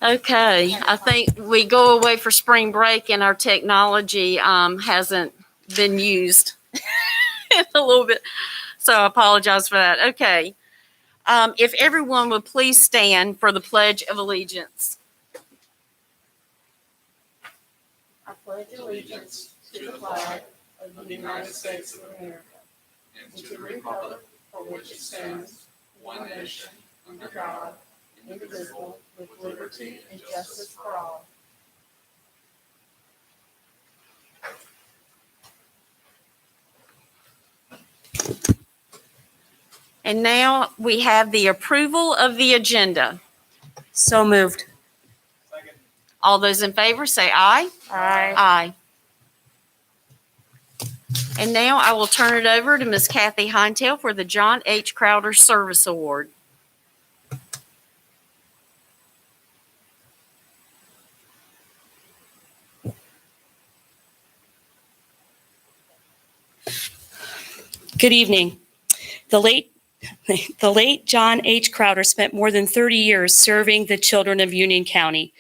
Okay, I think we go away for spring break and our technology hasn't been used a little bit, so I apologize for that. Okay, if everyone would please stand for the Pledge of Allegiance. I pledge allegiance to the flag of the United States of America and to the republic for which it stands, one nation, under God, indivisible, with liberty and justice for all. And now we have the approval of the agenda. So moved. Second. All those in favor say aye. Aye. Aye. And now I will turn it over to Ms. Kathy Heintel for the John H. Crowder Service Award. Good evening. The late John H. Crowder spent more than 30 years serving the children of Union County.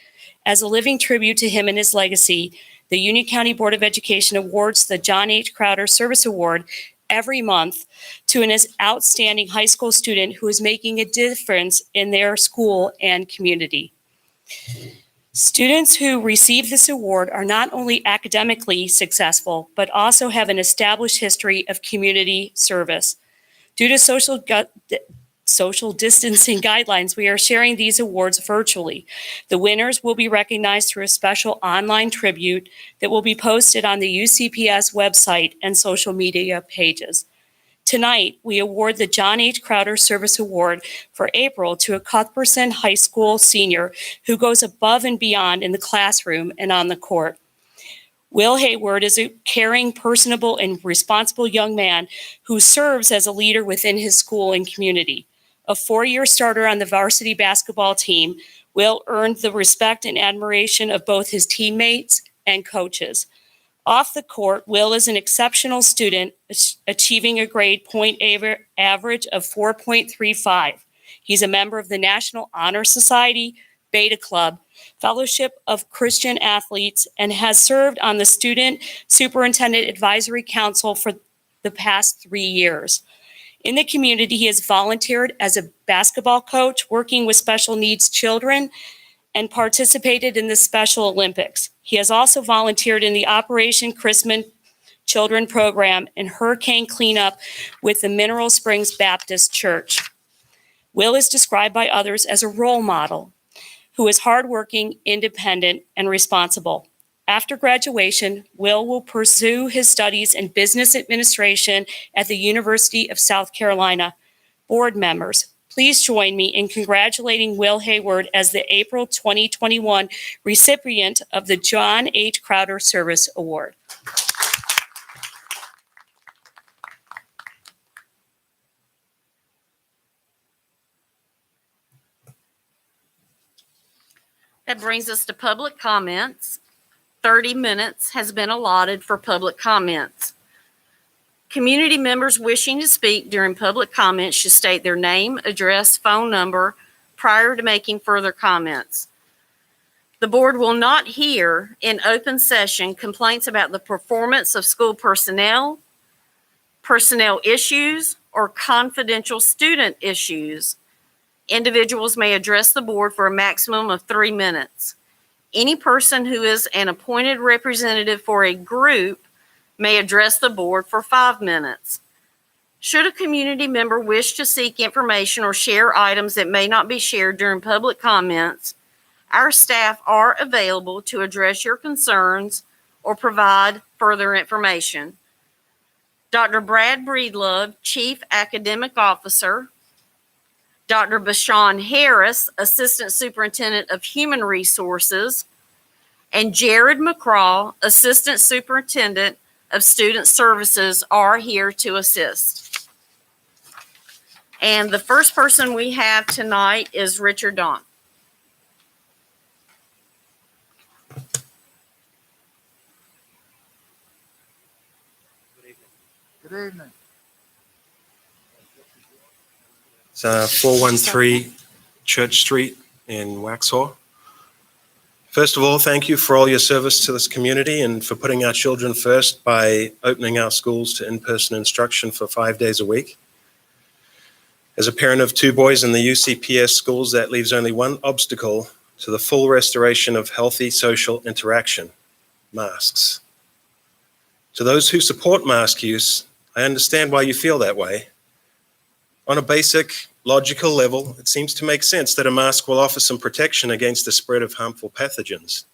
As a living tribute to him and his legacy, the Union County Board of Education awards the John H. Crowder Service Award every month to an outstanding high school student who is making a difference in their school and community. Students who receive this award are not only academically successful, but also have an established history of community service. Due to social distancing guidelines, we are sharing these awards virtually. The winners will be recognized through a special online tribute that will be posted on the UCPS website and social media pages. Tonight, we award the John H. Crowder Service Award for April to a Cuthbertson High School senior who goes above and beyond in the classroom and on the court. Will Hayward is a caring, personable, and responsible young man who serves as a leader within his school and community. A 4-year starter on the varsity basketball team, Will earned the respect and admiration of both his teammates and coaches. Off the court, Will is an exceptional student, achieving a grade point average of 4.35. He's a member of the National Honor Society, Beta Club, Fellowship of Christian Athletes, and has served on the Student Superintendent Advisory Council for the past 3 years. In the community, he has volunteered as a basketball coach, working with special needs children, and participated in the Special Olympics. He has also volunteered in the Operation Christmas Children Program and hurricane cleanup with the Mineral Springs Baptist Church. Will is described by others as a role model who is hardworking, independent, and responsible. After graduation, Will pursue his studies in business administration at the University of South Carolina. Board members, please join me in congratulating Will Hayward as the April 2021 recipient of the John H. Crowder Service Award. That brings us to public comments. 30 minutes has been allotted for public comments. Community members wishing to speak during public comments should state their name, address, phone number prior to making further comments. The board will not hear in open session complaints about the performance of school personnel, personnel issues, or confidential student issues. Individuals may address the board for a maximum of 3 minutes. Any person who is an appointed representative for a group may address the board for 5 minutes. Should a community member wish to seek information or share items that may not be shared during public comments, our staff are available to address your concerns or provide further information. Dr. Brad Breedlove, Chief Academic Officer, Dr. Bashan Harris, Assistant Superintendent of Human Resources, and Jared McCraw, Assistant Superintendent of Student Services, are here to assist. And the first person we have tonight is Richard Don. Good evening. It's 413 Church Street in Waxhaw. First of all, thank you for all your service to this community and for putting our children first by opening our schools to in-person instruction for 5 days a week. As a parent of 2 boys in the UCPS schools, that leaves only one obstacle to the full restoration of healthy social interaction: masks. To those who support mask use, I understand why you feel that way. On a basic, logical level, it seems to make sense that a mask will offer some protection against the spread of harmful pathogens.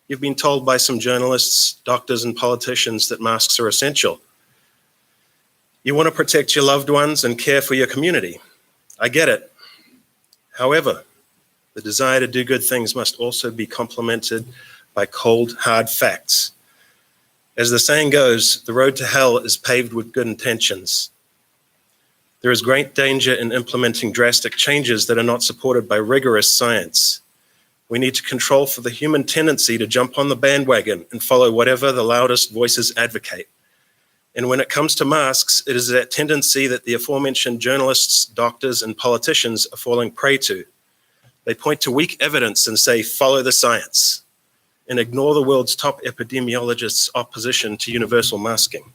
You've been told by some journalists, doctors, and politicians that masks are essential. You want to protect your loved ones and care for your community. I get it. However, the desire to do good things must also be complemented by cold, hard facts. As the saying goes, the road to hell is paved with good intentions. There is great danger in implementing drastic changes that are not supported by rigorous science. We need to control for the human tendency to jump on the bandwagon and follow whatever the loudest voices advocate. And when it comes to masks, it is that tendency that the aforementioned journalists, doctors, and politicians are falling prey to. They point to weak evidence and say, follow the science, and ignore the world's top epidemiologists' opposition to universal masking.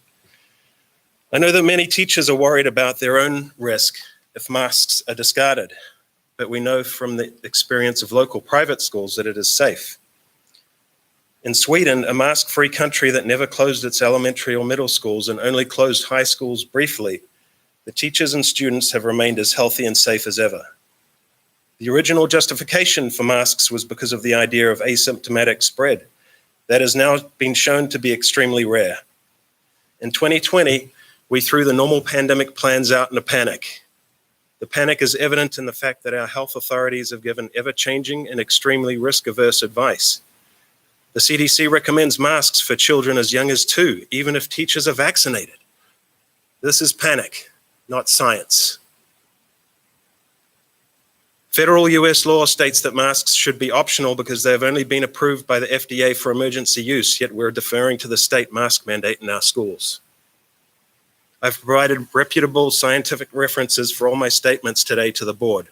I know that many teachers are worried about their own risk if masks are discarded, but we know from the experience of local private schools that it is safe. In Sweden, a mask-free country that never closed its elementary or middle schools and only closed high schools briefly, the teachers and students have remained as healthy and safe as ever. The original justification for masks was because of the idea of asymptomatic spread. That has now been shown to be extremely rare. In 2020, we threw the normal pandemic plans out in a panic. The panic is evident in the fact that our health authorities have given ever-changing and extremely risk-averse advice. The CDC recommends masks for children as young as 2, even if teachers are vaccinated. This is panic, not science. Federal US law states that masks should be optional because they have only been approved by the FDA for emergency use, yet we're deferring to the state mask mandate in our schools. I've provided reputable scientific references for all my statements today to the board.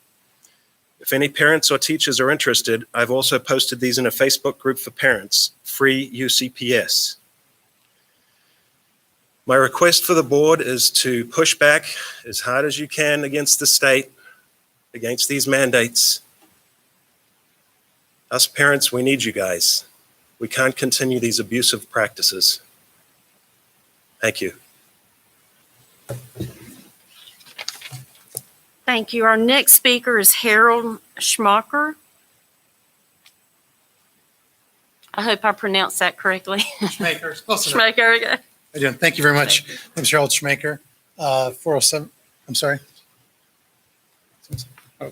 If any parents or teachers are interested, I've also posted these in a Facebook group for parents, Free UCPS. My request for the board is to push back as hard as you can against the state, against these mandates. Us parents, we need you guys. We can't continue these abusive practices. Thank you. Thank you. Our next speaker is Harold Schmacher. I hope I pronounced that correctly. Schmaker. Close enough. Schmacher, okay. How you doing? Thank you very much. My name's Harold Schmaker. 407, I'm sorry. Oh.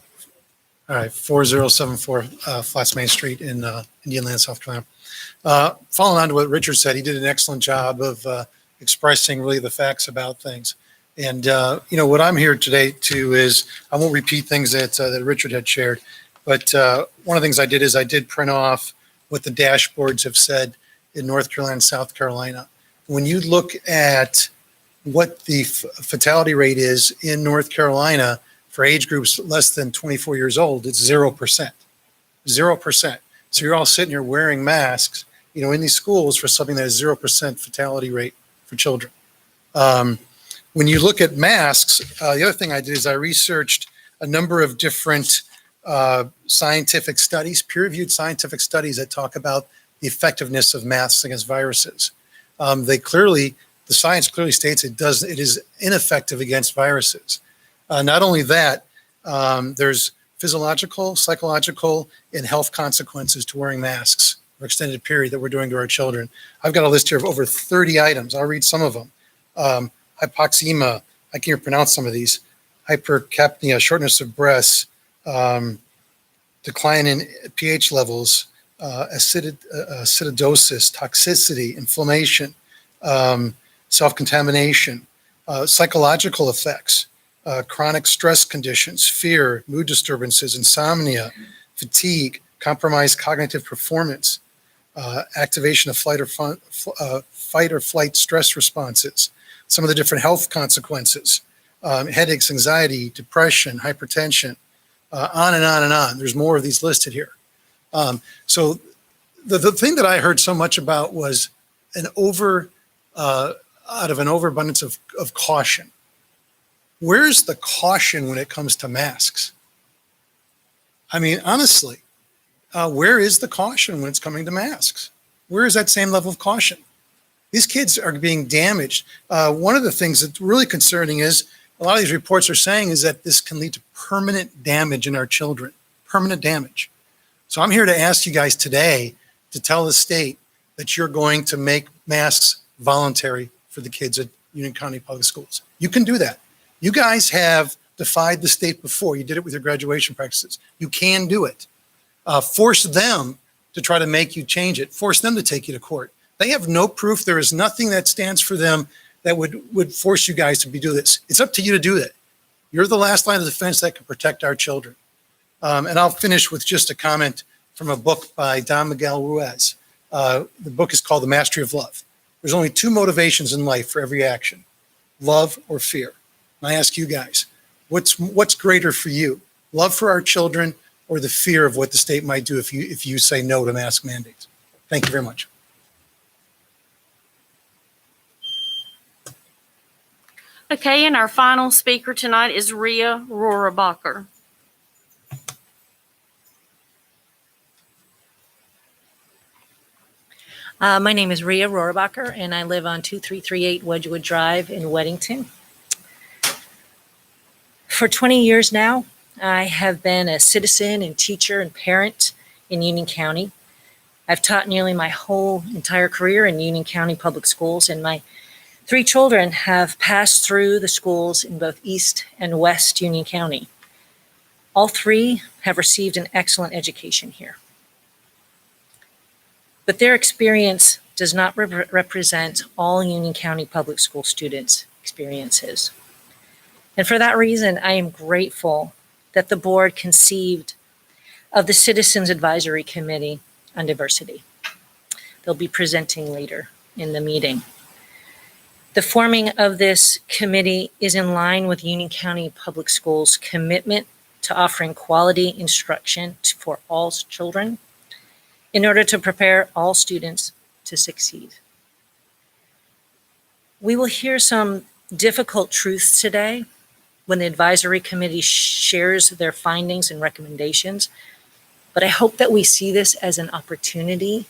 All right, 4074 Flats Main Street in Indian Land, South Carolina. Following on to what Richard said, he did an excellent job of expressing really the facts about things. And, what I'm here today to is, I won't repeat things that Richard had shared, but one of the things I did is I did print off what the dashboards have said in North Carolina and South Carolina. When you look at what the fatality rate is in North Carolina for age groups less than 24 years old, it's 0%. 0%. So you're all sitting here wearing masks, in these schools for something that is 0% fatality rate for children. When you look at masks, the other thing I did is I researched a number of different scientific studies, peer-reviewed scientific studies that talk about the effectiveness of masks against viruses. The science clearly states it is ineffective against viruses. Not only that, there's physiological, psychological, and health consequences to wearing masks for extended period that we're doing to our children. I've got a list here of over 30 items. I'll read some of them. Hypoxemia, I can't even pronounce some of these, hypercapnia, shortness of breath, decline in pH levels, acidosis, toxicity, inflammation, self-contamination, psychological effects, chronic stress conditions, fear, mood disturbances, insomnia, fatigue, compromised cognitive performance, activation of fight or flight stress responses, some of the different health consequences, headaches, anxiety, depression, hypertension, on and on and on. There's more of these listed here. So the thing that I heard so much about was out of an overabundance of caution. Where's the caution when it comes to masks? I mean, honestly, where is the caution when it's coming to masks? Where is that same level of caution? These kids are being damaged. One of the things that's really concerning is a lot of these reports are saying is that this can lead to permanent damage in our children, permanent damage. So I'm here to ask you guys today to tell the state that you're going to make masks voluntary for the kids at Union County Public Schools. You can do that. You guys have defied the state before. You did it with your graduation practices. You can do it. Force them to try to make you change it. Force them to take you to court. They have no proof. There is nothing that stands for them that would force you guys to do this. It's up to you to do that. You're the last line of defense that can protect our children. And I'll finish with just a comment from a book by Don Miguel Ruiz. The book is called The Mastery of Love. There's only two motivations in life for every action, love or fear. And I ask you guys, what's greater for you? Love for our children or the fear of what the state might do if you say no to mask mandates? Thank you very much. Okay, and our final speaker tonight is Rhea Rohrabacher. My name is Rhea Rohrabacher, and I live on 2338 Wedgewood Drive in Weddington. For 20 years now, I have been a citizen and teacher and parent in Union County. I've taught nearly my whole entire career in Union County Public Schools, and my 3 children have passed through the schools in both East and West Union County. All 3 have received an excellent education here. But their experience does not represent all Union County Public School students' experiences. And for that reason, I am grateful that the board conceived of the Citizens Advisory Committee on Diversity. They'll be presenting later in the meeting. The forming of this committee is in line with Union County Public Schools' commitment to offering quality instruction for all children in order to prepare all students to succeed. We will hear some difficult truths today when the advisory committee shares their findings and recommendations, but I hope that we see this as an opportunity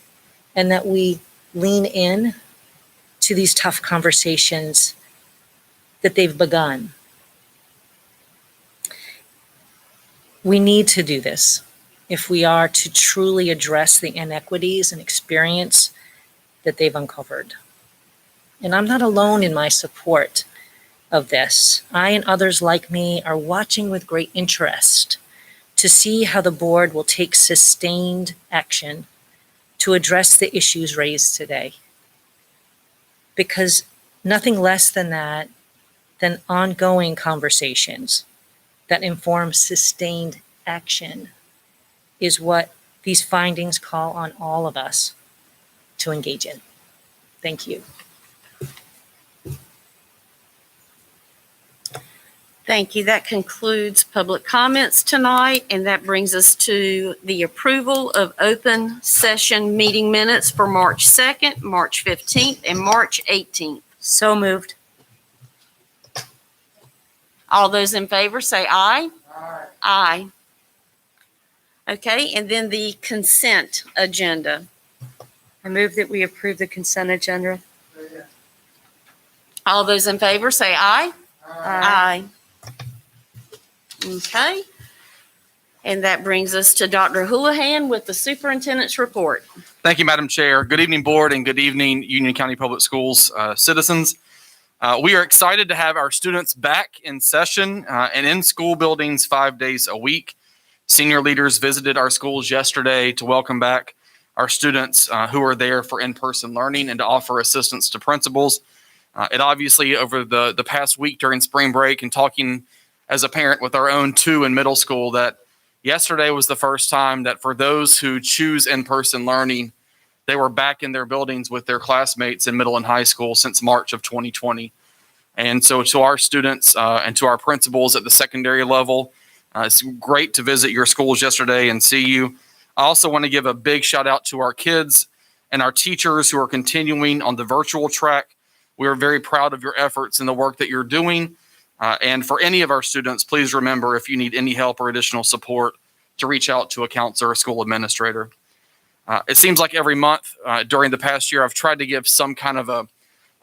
and that we lean in to these tough conversations that they've begun. We need to do this if we are to truly address the inequities and experience that they've uncovered. And I'm not alone in my support of this. I and others like me are watching with great interest to see how the board will take sustained action to address the issues raised today. Because nothing less than that, than ongoing conversations that inform sustained action is what these findings call on all of us to engage in. Thank you. Thank you. That concludes public comments tonight, and that brings us to the approval of open session meeting minutes for March 2nd, March 15th, and March 18th. So moved. All those in favor say aye. Aye. Aye. Okay, and then the consent agenda. I move that we approve the consent agenda. All those in favor say aye. Aye. Okay. And that brings us to Dr. Houlihan with the superintendent's report. Thank you, Madam Chair. Good evening, board, and good evening, Union County Public Schools citizens. We are excited to have our students back in session and in school buildings 5 days a week. Senior leaders visited our schools yesterday to welcome back our students who are there for in-person learning and to offer assistance to principals. It obviously, over the past week during spring break and talking as a parent with our own 2 in middle school, that yesterday was the first time that for those who choose in-person learning, they were back in their buildings with their classmates in middle and high school since March of 2020. And so to our students and to our principals at the secondary level, it's great to visit your schools yesterday and see you. I also want to give a big shout out to our kids and our teachers who are continuing on the virtual track. We are very proud of your efforts and the work that you're doing. And for any of our students, please remember, if you need any help or additional support, to reach out to a counselor or school administrator. It seems like every month during the past year, I've tried to give some kind of a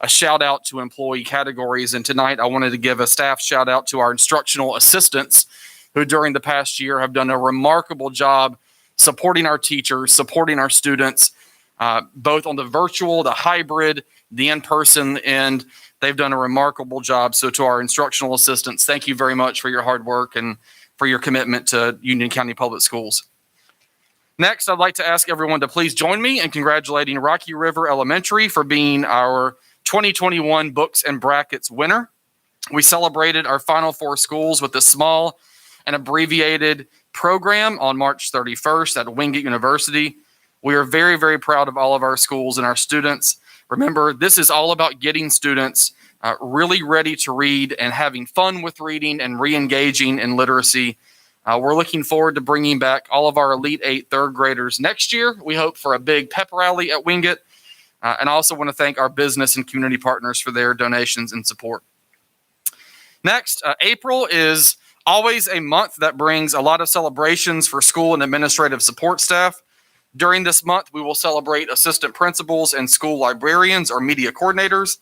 shout out to employee categories. And tonight I wanted to give a staff shout out to our instructional assistants, who during the past year have done a remarkable job supporting our teachers, supporting our students, both on the virtual, the hybrid, the in-person end. They've done a remarkable job. So to our instructional assistants, thank you very much for your hard work and for your commitment to Union County Public Schools. Next, I'd like to ask everyone to please join me in congratulating Rocky River Elementary for being our 2021 Books and Brackets winner. We celebrated our Final Four schools with a small and abbreviated program on March 31st at Wingate University. We are very, very proud of all of our schools and our students. Remember, this is all about getting students really ready to read and having fun with reading and re-engaging in literacy. We're looking forward to bringing back all of our Elite 8 third graders next year. We hope for a big pep rally at Wingate. And I also want to thank our business and community partners for their donations and support. Next, April is always a month that brings a lot of celebrations for school and administrative support staff. During this month, we will celebrate assistant principals and school librarians or media coordinators.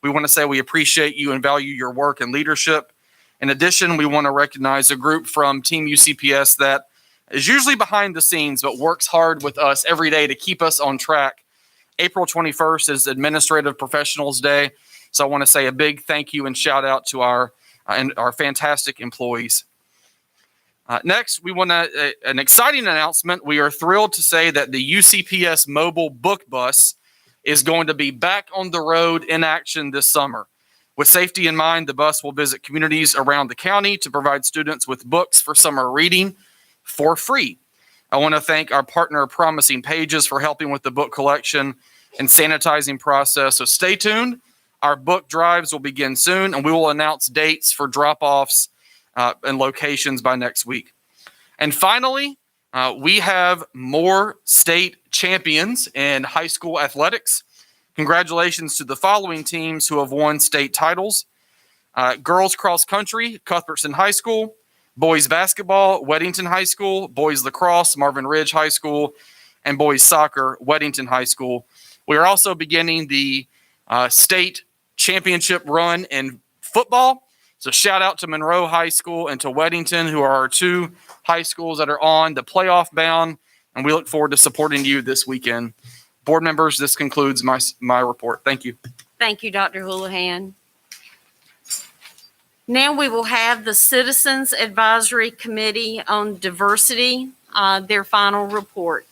We want to say we appreciate you and value your work and leadership. In addition, we want to recognize a group from Team UCPS that is usually behind the scenes, but works hard with us every day to keep us on track. April 21st is Administrative Professionals Day. So I want to say a big thank you and shout out to our fantastic employees. Next, we want an exciting announcement. We are thrilled to say that the UCPS mobile book bus is going to be back on the road in action this summer. With safety in mind, the bus will visit communities around the county to provide students with books for summer reading for free. I want to thank our partner Promising Pages for helping with the book collection and sanitizing process. So stay tuned. Our book drives will begin soon, and we will announce dates for drop-offs and locations by next week. And finally, we have more state champions in high school athletics. Congratulations to the following teams who have won state titles. Girls cross country, Cuthbertson High School. Boys basketball, Weddington High School. Boys lacrosse, Marvin Ridge High School. And boys soccer, Weddington High School. We are also beginning the state championship run in football. So shout out to Monroe High School and to Weddington, who are our two high schools that are on the playoff bound. And we look forward to supporting you this weekend. Board members, this concludes my report. Thank you. Thank you, Dr. Houlihan. Now we will have the Citizens Advisory Committee on Diversity, their final report.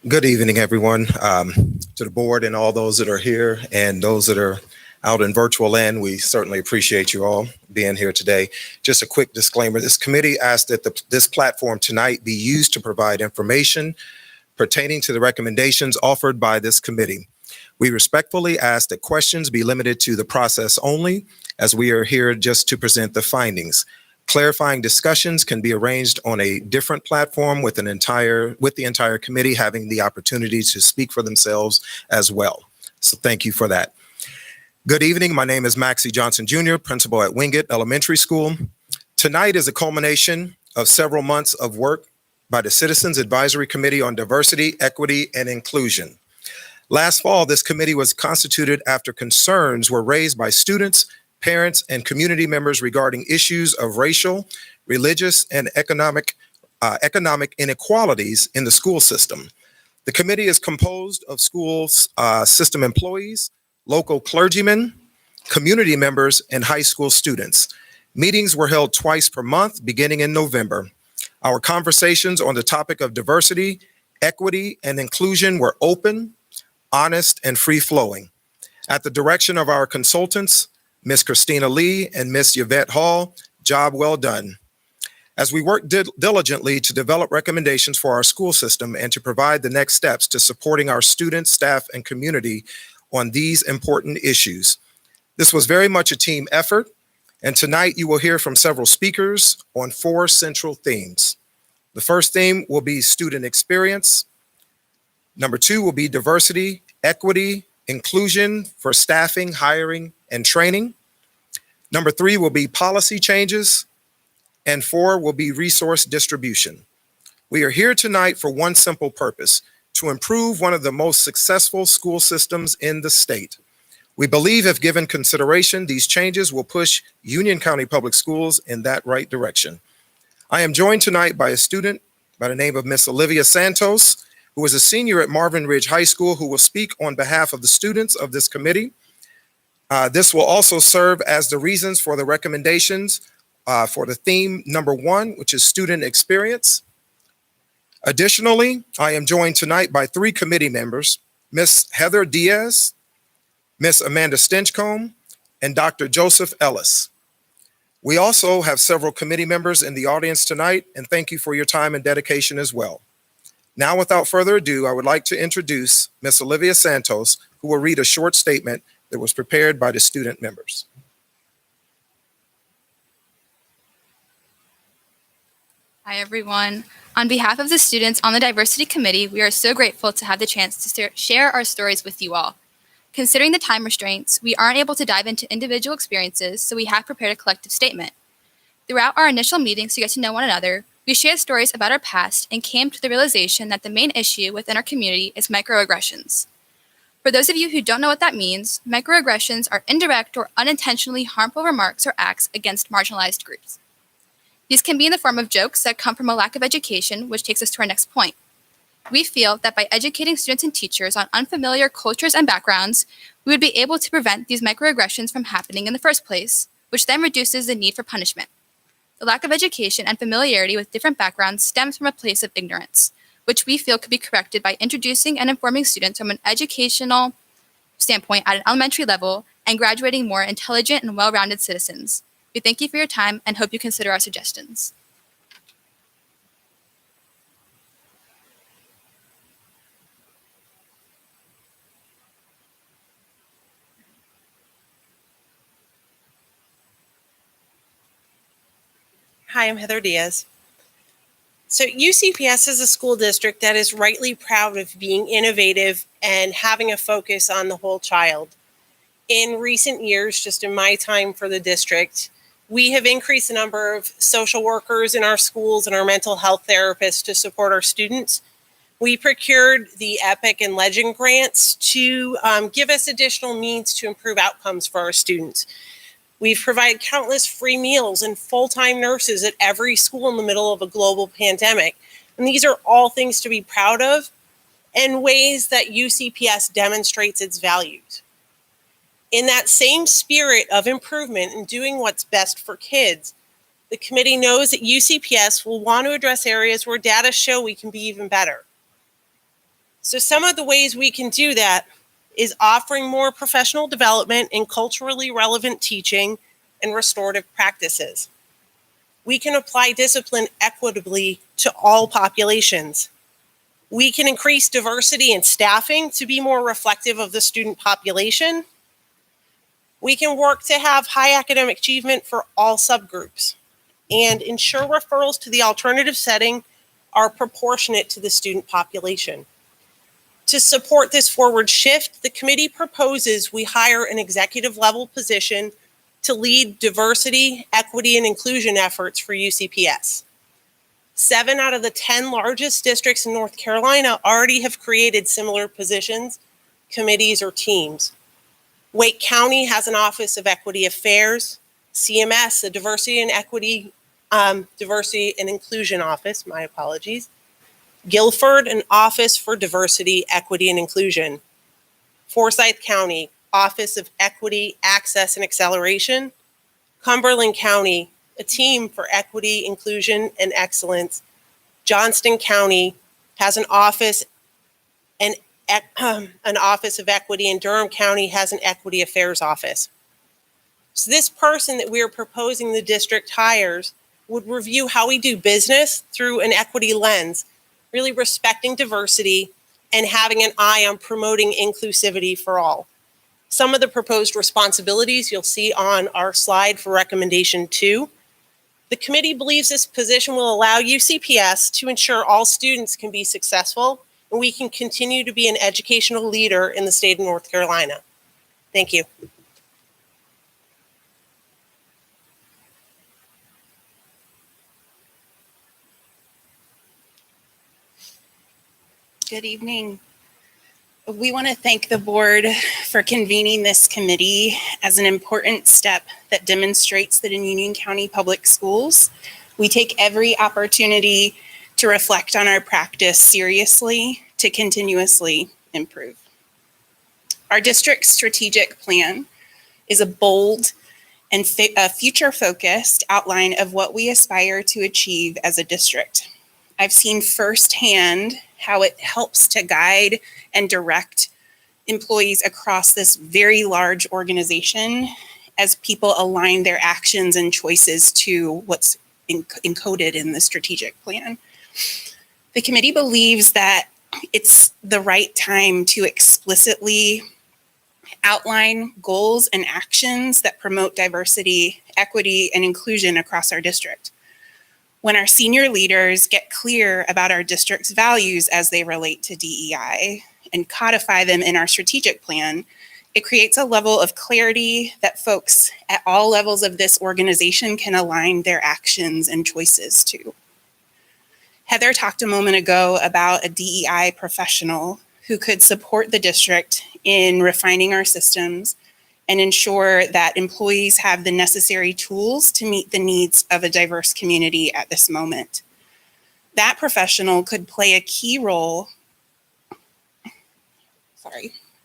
Good evening, everyone. To the board and all those that are here and those that are out in virtual land, we certainly appreciate you all being here today. Just a quick disclaimer, this committee asked that this platform tonight be used to provide information pertaining to the recommendations offered by this committee. We respectfully ask that questions be limited to the process only, as we are here just to present the findings. Clarifying discussions can be arranged on a different platform with the entire committee having the opportunity to speak for themselves as well. So thank you for that. Good evening. My name is Maxie Johnson Jr., principal at Wingate Elementary School. Tonight is a culmination of several months of work by the Citizens Advisory Committee on Diversity, Equity, and Inclusion. Last fall, this committee was constituted after concerns were raised by students, parents, and community members regarding issues of racial, religious, and economic inequalities in the school system. The committee is composed of schools system employees, local clergymen, community members, and high school students. Meetings were held twice per month beginning in November. Our conversations on the topic of diversity, equity, and inclusion were open, honest, and free-flowing. At the direction of our consultants, Ms. Christina Lee and Ms. Yvette Hall, job well done. As we work diligently to develop recommendations for our school system and to provide the next steps to supporting our students, staff, and community on these important issues. This was very much a team effort, and tonight you will hear from several speakers on 4 central themes. The first theme will be student experience. Number 2 will be diversity, equity, inclusion for staffing, hiring, and training. Number 3 will be policy changes, and 4 will be resource distribution. We are here tonight for one simple purpose: to improve one of the most successful school systems in the state. We believe if given consideration, these changes will push Union County Public Schools in that right direction. I am joined tonight by a student by the name of Miss Olivia Santos, who is a senior at Marvin Ridge High School, who will speak on behalf of the students of this committee. This will also serve as the reasons for the recommendations for the theme number 1, which is student experience. Additionally, I am joined tonight by 3 committee members, Ms. Heather Diaz, Ms. Amanda Stinchcomb, and Dr. Joseph Ellis. We also have several committee members in the audience tonight, and thank you for your time and dedication as well. Now, without further ado, I would like to introduce Ms. Olivia Santos, who will read a short statement that was prepared by the student members. Hi, everyone. On behalf of the students on the Diversity Committee, we are so grateful to have the chance to share our stories with you all. Considering the time restraints, we aren't able to dive into individual experiences, so we have prepared a collective statement. Throughout our initial meetings to get to know one another, we shared stories about our past and came to the realization that the main issue within our community is microaggressions. For those of you who don't know what that means, microaggressions are indirect or unintentionally harmful remarks or acts against marginalized groups. These can be in the form of jokes that come from a lack of education, which takes us to our next point. We feel that by educating students and teachers on unfamiliar cultures and backgrounds, we would be able to prevent these microaggressions from happening in the first place, which then reduces the need for punishment. The lack of education and familiarity with different backgrounds stems from a place of ignorance, which we feel could be corrected by introducing and informing students from an educational standpoint at an elementary level and graduating more intelligent and well-rounded citizens. We thank you for your time and hope you consider our suggestions. Hi, I'm Heather Diaz. So UCPS is a school district that is rightly proud of being innovative and having a focus on the whole child. In recent years, just in my time for the district, we have increased the number of social workers in our schools and our mental health therapists to support our students. We procured the EPIC and Legend grants to give us additional means to improve outcomes for our students. We've provided countless free meals and full-time nurses at every school in the middle of a global pandemic. And these are all things to be proud of and ways that UCPS demonstrates its values. In that same spirit of improvement and doing what's best for kids, the committee knows that UCPS will want to address areas where data show we can be even better. So some of the ways we can do that is offering more professional development in culturally relevant teaching and restorative practices. We can apply discipline equitably to all populations. We can increase diversity in staffing to be more reflective of the student population. We can work to have high academic achievement for all subgroups and ensure referrals to the alternative setting are proportionate to the student population. To support this forward shift, the committee proposes we hire an executive level position to lead diversity, equity, and inclusion efforts for UCPS. 7 out of the 10 largest districts in North Carolina already have created similar positions, committees, or teams. Wake County has an Office of Equity Affairs, CMS, a Diversity and Equity, Diversity and Inclusion Office, my apologies. Guilford, an Office for Diversity, Equity, and Inclusion. Forsyth County, Office of Equity, Access, and Acceleration. Cumberland County, a team for equity, inclusion, and excellence. Johnston County has an office and an Office of Equity, and Durham County has an Equity Affairs Office. So this person that we are proposing the district hires would review how we do business through an equity lens, really respecting diversity and having an eye on promoting inclusivity for all. Some of the proposed responsibilities you'll see on our slide for recommendation 2. The committee believes this position will allow UCPS to ensure all students can be successful and we can continue to be an educational leader in the state of North Carolina. Thank you. Good evening. We want to thank the board for convening this committee as an important step that demonstrates that in Union County Public Schools, we take every opportunity to reflect on our practice seriously to continuously improve. Our district's strategic plan is a bold and future-focused outline of what we aspire to achieve as a district. I've seen firsthand how it helps to guide and direct employees across this very large organization as people align their actions and choices to what's encoded in the strategic plan. The committee believes that it's the right time to explicitly outline goals and actions that promote diversity, equity, and inclusion across our district. When our senior leaders get clear about our district's values as they relate to DEI and codify them in our strategic plan, it creates a level of clarity that folks at all levels of this organization can align their actions and choices to. Heather talked a moment ago about a DEI professional who could support the district in refining our systems and ensure that employees have the necessary tools to meet the needs of a diverse community at this moment. That professional could play a key role.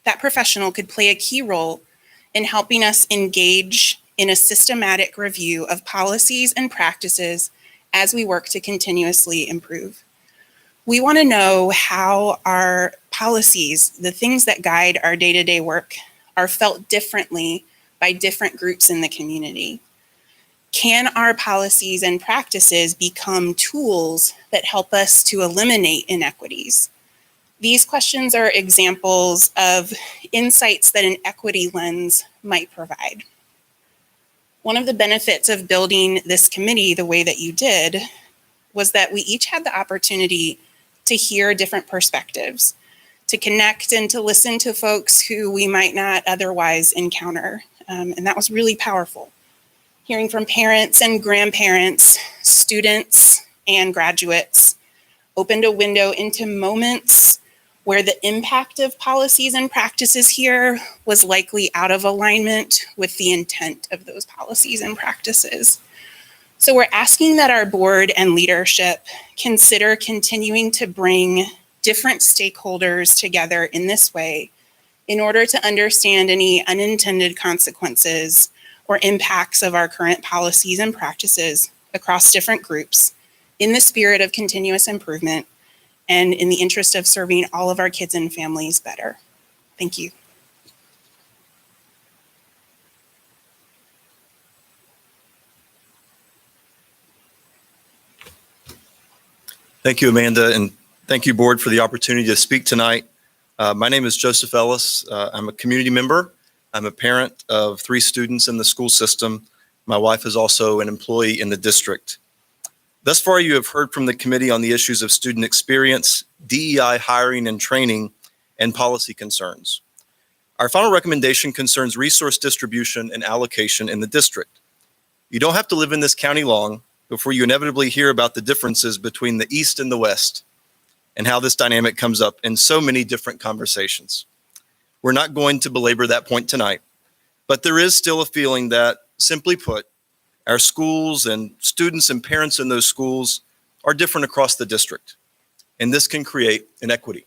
That professional could play a key role in helping us engage in a systematic review of policies and practices as we work to continuously improve. We want to know how our policies, the things that guide our day-to-day work, are felt differently by different groups in the community. Can our policies and practices become tools that help us to eliminate inequities? These questions are examples of insights that an equity lens might provide. One of the benefits of building this committee the way that you did was that we each had the opportunity to hear different perspectives, to connect and to listen to folks who we might not otherwise encounter. And that was really powerful. Hearing from parents and grandparents, students and graduates opened a window into moments where the impact of policies and practices here was likely out of alignment with the intent of those policies and practices. So we're asking that our board and leadership consider continuing to bring different stakeholders together in this way in order to understand any unintended consequences or impacts of our current policies and practices across different groups in the spirit of continuous improvement and in the interest of serving all of our kids and families better. Thank you. Thank you, Amanda, and thank you, board, for the opportunity to speak tonight. My name is Joseph Ellis. I'm a community member. I'm a parent of 3 students in the school system. My wife is also an employee in the district. Thus far, you have heard from the committee on the issues of student experience, DEI hiring and training, and policy concerns. Our final recommendation concerns resource distribution and allocation in the district. You don't have to live in this county long before you inevitably hear about the differences between the East and the West and how this dynamic comes up in so many different conversations. We're not going to belabor that point tonight, but there is still a feeling that, simply put, our schools and students and parents in those schools are different across the district, and this can create inequity.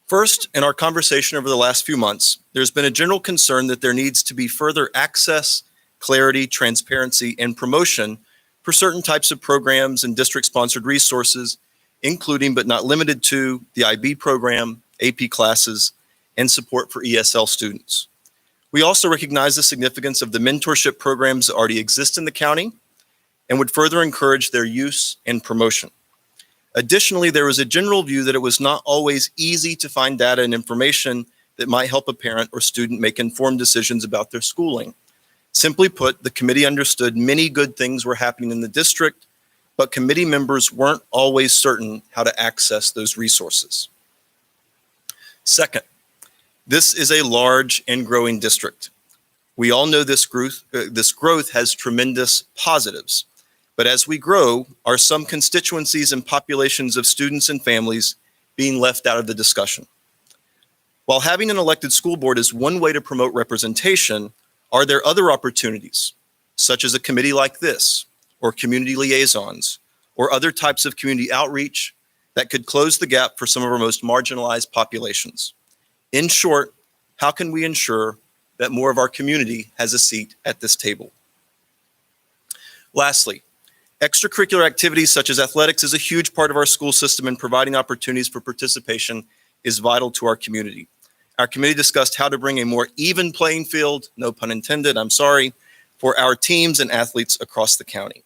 First, in our conversation over the last few months, there's been a general concern that there needs to be further access, clarity, transparency, and promotion for certain types of programs and district-sponsored resources, including but not limited to the IB program, AP classes, and support for ESL students. We also recognize the significance of the mentorship programs that already exist in the county and would further encourage their use and promotion. Additionally, there was a general view that it was not always easy to find data and information that might help a parent or student make informed decisions about their schooling. Simply put, the committee understood many good things were happening in the district, but committee members weren't always certain how to access those resources. Second, this is a large and growing district. We all know this growth has tremendous positives, but as we grow, are some constituencies and populations of students and families being left out of the discussion? While having an elected school board is one way to promote representation, are there other opportunities, such as a committee like this, or community liaisons, or other types of community outreach that could close the gap for some of our most marginalized populations? In short, how can we ensure that more of our community has a seat at this table? Lastly, extracurricular activities such as athletics is a huge part of our school system, and providing opportunities for participation is vital to our community. Our committee discussed how to bring a more even playing field, no pun intended, I'm sorry, for our teams and athletes across the county,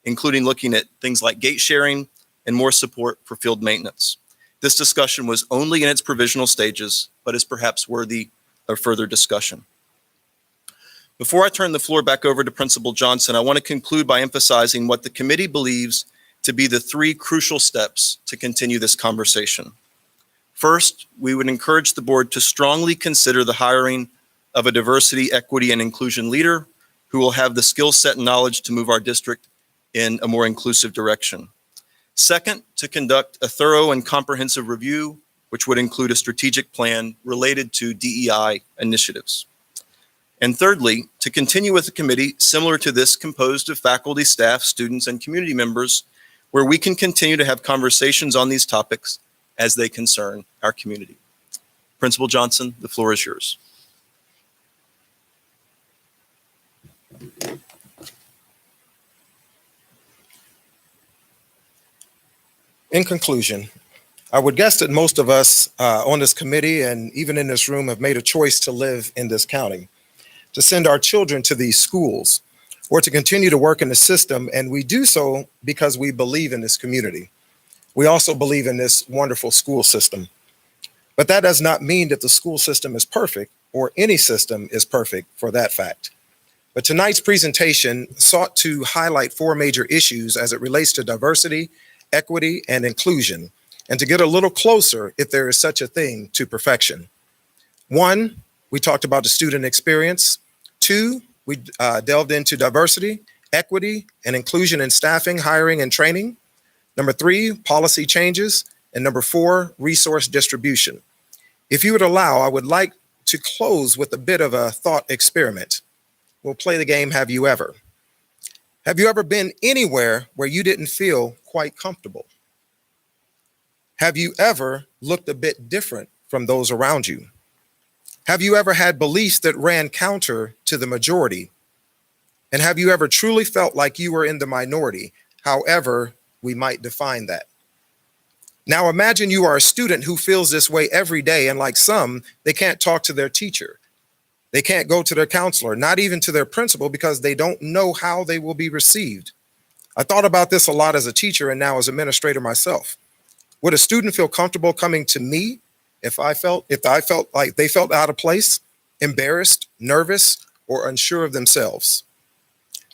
including looking at things like gate sharing and more support for field maintenance. This discussion was only in its provisional stages, but is perhaps worthy of further discussion. Before I turn the floor back over to Principal Johnson, I want to conclude by emphasizing what the committee believes to be the three crucial steps to continue this conversation. First, we would encourage the board to strongly consider the hiring of a diversity, equity, and inclusion leader who will have the skill set and knowledge to move our district in a more inclusive direction. Second, to conduct a thorough and comprehensive review, which would include a strategic plan related to DEI initiatives. And thirdly, to continue with a committee similar to this, composed of faculty, staff, students, and community members, where we can continue to have conversations on these topics as they concern our community. Principal Johnson, the floor is yours. In conclusion, I would guess that most of us on this committee and even in this room have made a choice to live in this county, to send our children to these schools, or to continue to work in the system, and we do so because we believe in this community. We also believe in this wonderful school system. But that does not mean that the school system is perfect, or any system is perfect for that fact. But tonight's presentation sought to highlight four major issues as it relates to diversity, equity, and inclusion, and to get a little closer, if there is such a thing, to perfection. One, we talked about the student experience. Two, we delved into diversity, equity, and inclusion in staffing, hiring, and training. Number three, policy changes. And number four, resource distribution. If you would allow, I would like to close with a bit of a thought experiment. We'll play the game, Have You Ever? Have you ever been anywhere where you didn't feel quite comfortable? Have you ever looked a bit different from those around you? Have you ever had beliefs that ran counter to the majority? And have you ever truly felt like you were in the minority, however we might define that? Now imagine you are a student who feels this way every day, and like some, they can't talk to their teacher. They can't go to their counselor, not even to their principal, because they don't know how they will be received. I thought about this a lot as a teacher and now as administrator myself. Would a student feel comfortable coming to me if I felt like they felt out of place, embarrassed, nervous, or unsure of themselves?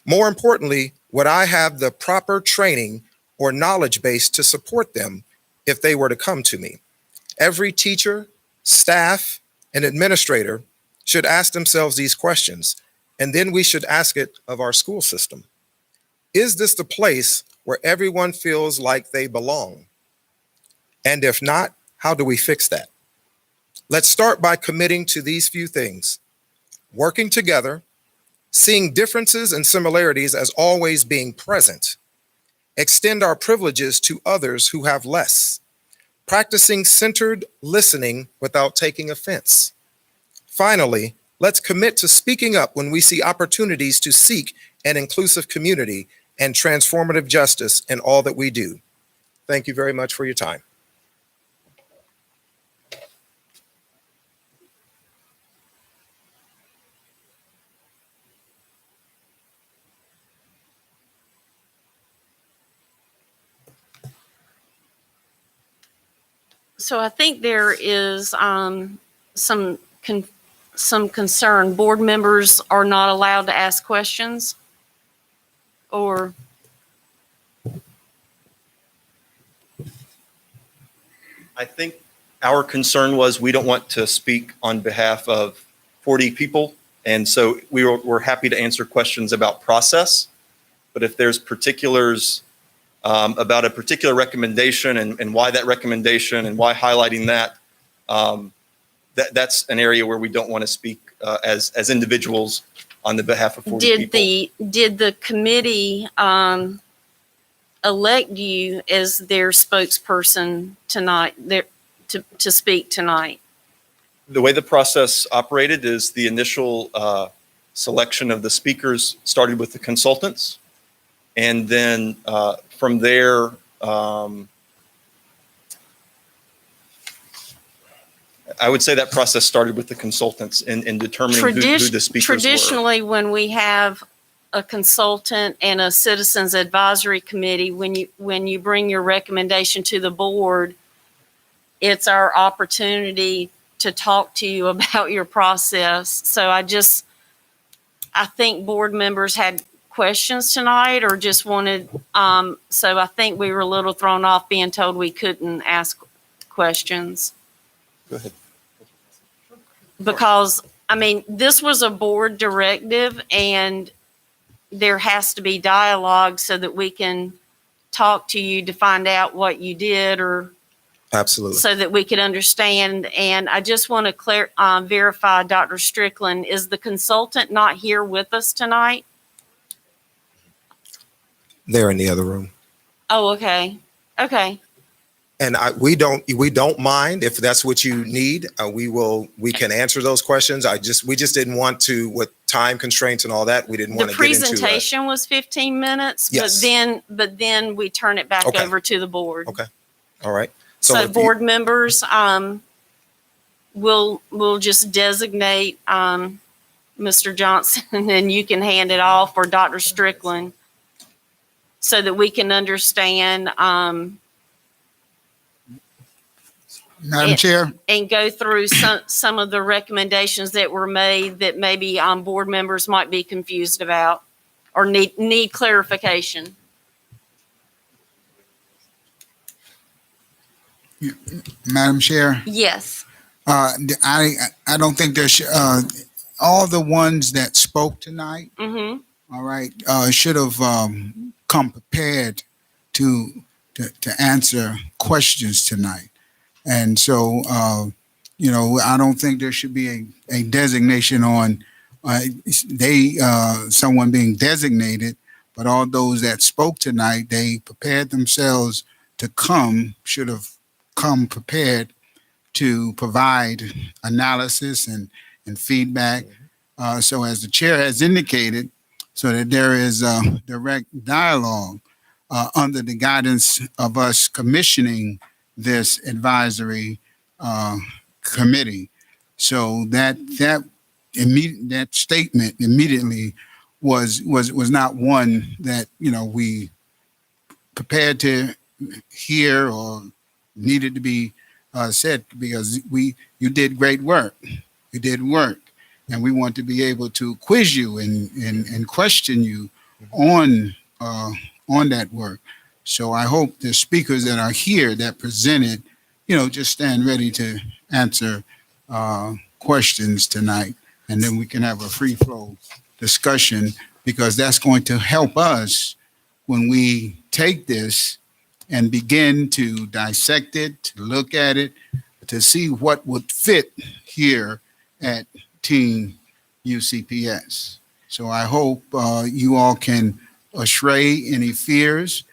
More importantly, would I have the proper training or knowledge base to support them if they were to come to me? Every teacher, staff, and administrator should ask themselves these questions, and then we should ask it of our school system. Is this the place where everyone feels like they belong? And if not, how do we fix that? Let's start by committing to these few things: working together, seeing differences and similarities as always being present, extend our privileges to others who have less, practicing centered listening without taking offense. Finally, let's commit to speaking up when we see opportunities to seek an inclusive community and transformative justice in all that we do. Thank you very much for your time. So I think there is some concern. Board members are not allowed to ask questions, or I think our concern was we don't want to speak on behalf of 40 people. And so we're happy to answer questions about process. But if there's particulars about a particular recommendation and why that recommendation and why highlighting that, that's an area where we don't want to speak as individuals on the behalf of 40 people. Did the committee elect you as their spokesperson tonight, to speak tonight? The way the process operated is the initial selection of the speakers started with the consultants. And then from there, I would say that process started with the consultants in determining who the speakers were. Traditionally, when we have a consultant and a citizens advisory committee, when you bring your recommendation to the board, it's our opportunity to talk to you about your process. So I think board members had questions tonight or just wanted, so I think we were a little thrown off being told we couldn't ask questions. Go ahead. Because, I mean, this was a board directive and there has to be dialogue so that we can talk to you to find out what you did, or Absolutely. so that we can understand. And I just want to verify, Dr. Strickland, is the consultant not here with us tonight? They're in the other room. Oh, okay. Okay. And we don't mind if that's what you need. We can answer those questions. We just didn't want to, with time constraints and all that, we didn't want to get into. The presentation was 15 minutes, Yes. but then we turn it back over to the board. Okay. All right. So board members, we'll just designate Mr. Johnson and you can hand it off, or Dr. Strickland, so that we can understand Madam Chair, and go through some of the recommendations that were made that maybe board members might be confused about or need clarification. Madam Chair, Yes. I don't think there's all the ones that spoke tonight. Mm-hmm. All right, should have come prepared to answer questions tonight. And so, I don't think there should be a designation on someone being designated, but all those that spoke tonight, they prepared themselves to should have come prepared to provide analysis and feedback. So as the chair has indicated, so that there is direct dialogue under the guidance of us commissioning this advisory committee. So that statement immediately was not one that we prepared to hear or needed to be said, because you did great work. You did work, and we want to be able to quiz you and question you on that work. So I hope the speakers that are here that presented just stand ready to answer questions tonight. And then we can have a free flow discussion, because that's going to help us when we take this and begin to dissect it, to look at it, to see what would fit here at Team UCPS. So I hope you all can assay any fears.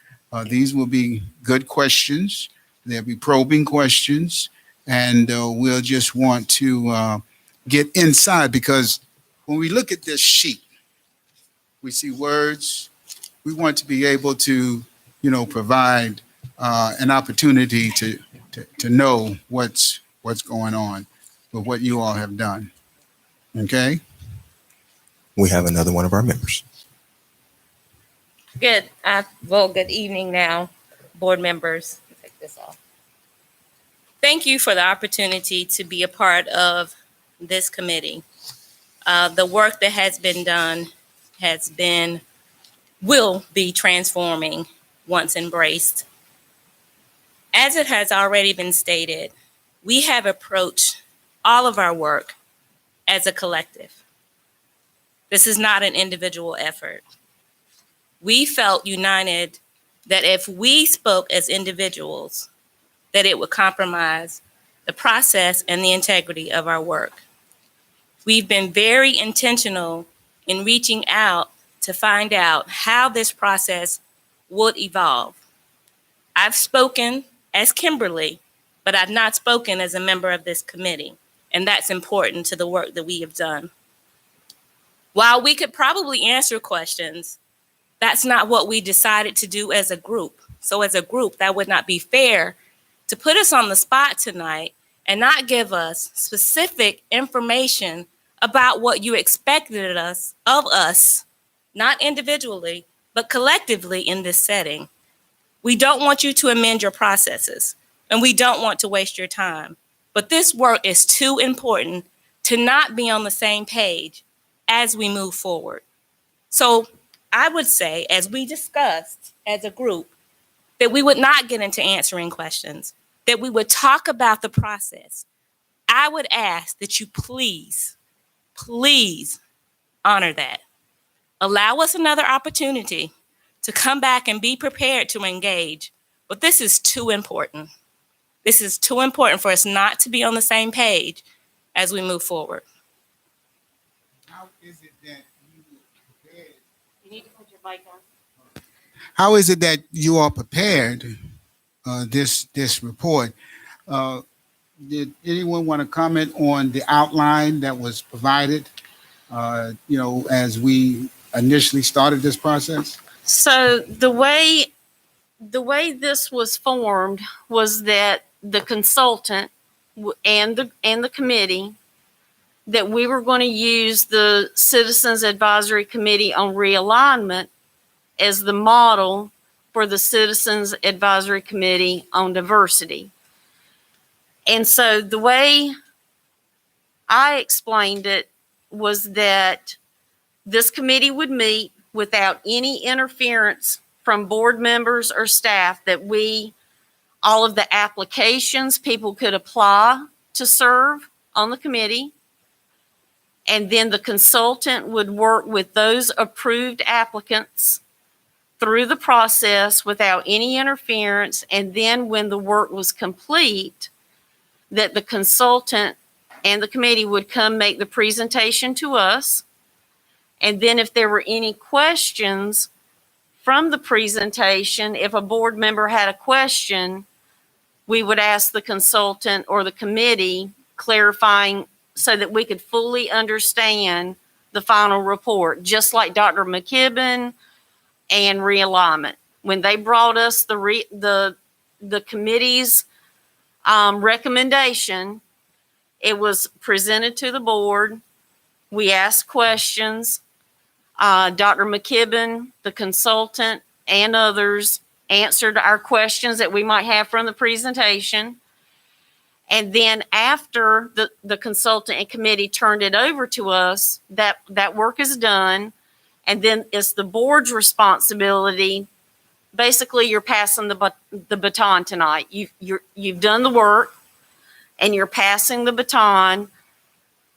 These will be good questions. There'll be probing questions, and we'll just want to get inside, because when we look at this sheet, we see words. We want to be able to, provide an opportunity to know what's going on with what you all have done. Okay? We have another one of our members. Good. Good evening now, board members. Take this off. Thank you for the opportunity to be a part of this committee. The work that has been done will be transforming once embraced. As it has already been stated, we have approached all of our work as a collective. This is not an individual effort. We felt united that if we spoke as individuals, that it would compromise the process and the integrity of our work. We've been very intentional in reaching out to find out how this process would evolve. I've spoken as Kimberly, but I've not spoken as a member of this committee, and that's important to the work that we have done. While we could probably answer questions, that's not what we decided to do as a group. So as a group, that would not be fair to put us on the spot tonight and not give us specific information about what you expected of us, not individually, but collectively in this setting. We don't want you to amend your processes, and we don't want to waste your time. But this work is too important to not be on the same page as we move forward. So I would say, as we discussed as a group, that we would not get into answering questions, that we would talk about the process. I would ask that you please honor that. Allow us another opportunity to come back and be prepared to engage. But this is too important. This is too important for us not to be on the same page as we move forward. How is it that you prepared? You need to put your mic on. How is it that you are prepared this report? Did anyone want to comment on the outline that was provided, as we initially started this process? So the way this was formed was that the consultant and the committee, that we were going to use the Citizens Advisory Committee on Realignment as the model for the Citizens Advisory Committee on Diversity. And so the way I explained it was that this committee would meet without any interference from board members or staff, that all of the applications people could apply to serve on the committee. And then the consultant would work with those approved applicants through the process without any interference. And then when the work was complete, that the consultant and the committee would come make the presentation to us. And then if there were any questions from the presentation, if a board member had a question, we would ask the consultant or the committee, clarifying so that we could fully understand the final report, just like Dr. McKibben and Realignment. When they brought us the committee's recommendation, it was presented to the board. We asked questions. Dr. McKibben, the consultant, and others answered our questions that we might have from the presentation. And then after the consultant and committee turned it over to us, that work is done. And then it's the board's responsibility basically you're passing the baton tonight. You've done the work and you're passing the baton,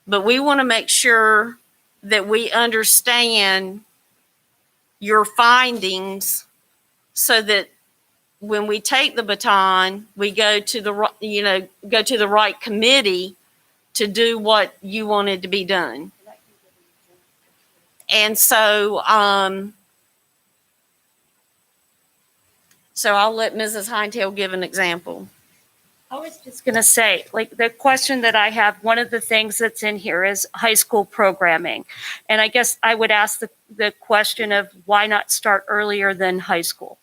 but we want to make sure that we understand your findings so that when we take the baton, we go to the right committee to do what you wanted to be done. And so, so I'll let Mrs. Hinetail give an example. I was just going to say, like, the question that I have, one of the things that's in here is high school programming. And I guess I would ask the question of why not start earlier than high school?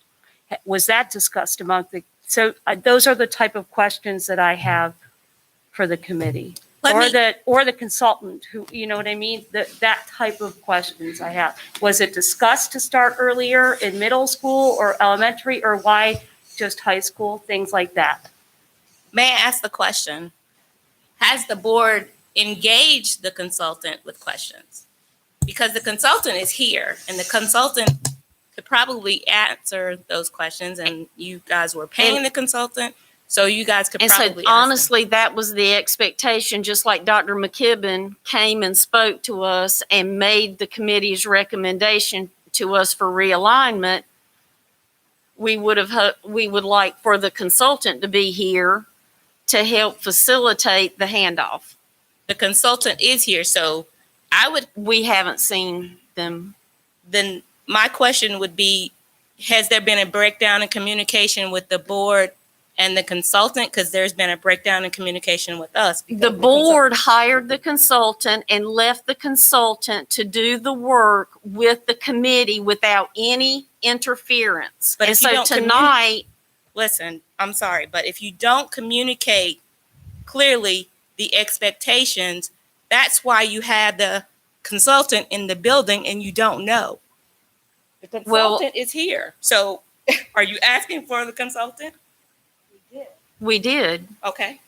Was that discussed among so those are the type of questions that I have for the committee. Or the consultant who, you know what I mean? That type of questions I have. Was it discussed to start earlier in middle school or elementary, or why just high school, things like that? May I ask the question? Has the board engaged the consultant with questions? Because the consultant is here and the consultant could probably answer those questions, and you guys were paying the consultant, so you guys could probably honestly, that was the expectation, just like Dr. McKibben came and spoke to us and made the committee's recommendation to us for realignment. We would like for the consultant to be here to help facilitate the handoff. The consultant is here, so we haven't seen them. Then my question would be, has there been a breakdown in communication with the board and the consultant? Because there's been a breakdown in communication with us. The board hired the consultant and left the consultant to do the work with the committee without any interference. But and so tonight, listen, I'm sorry, but if you don't communicate clearly the expectations, that's why you had the consultant in the building and you don't know. The consultant is here. So are you asking for the consultant? we did. Okay.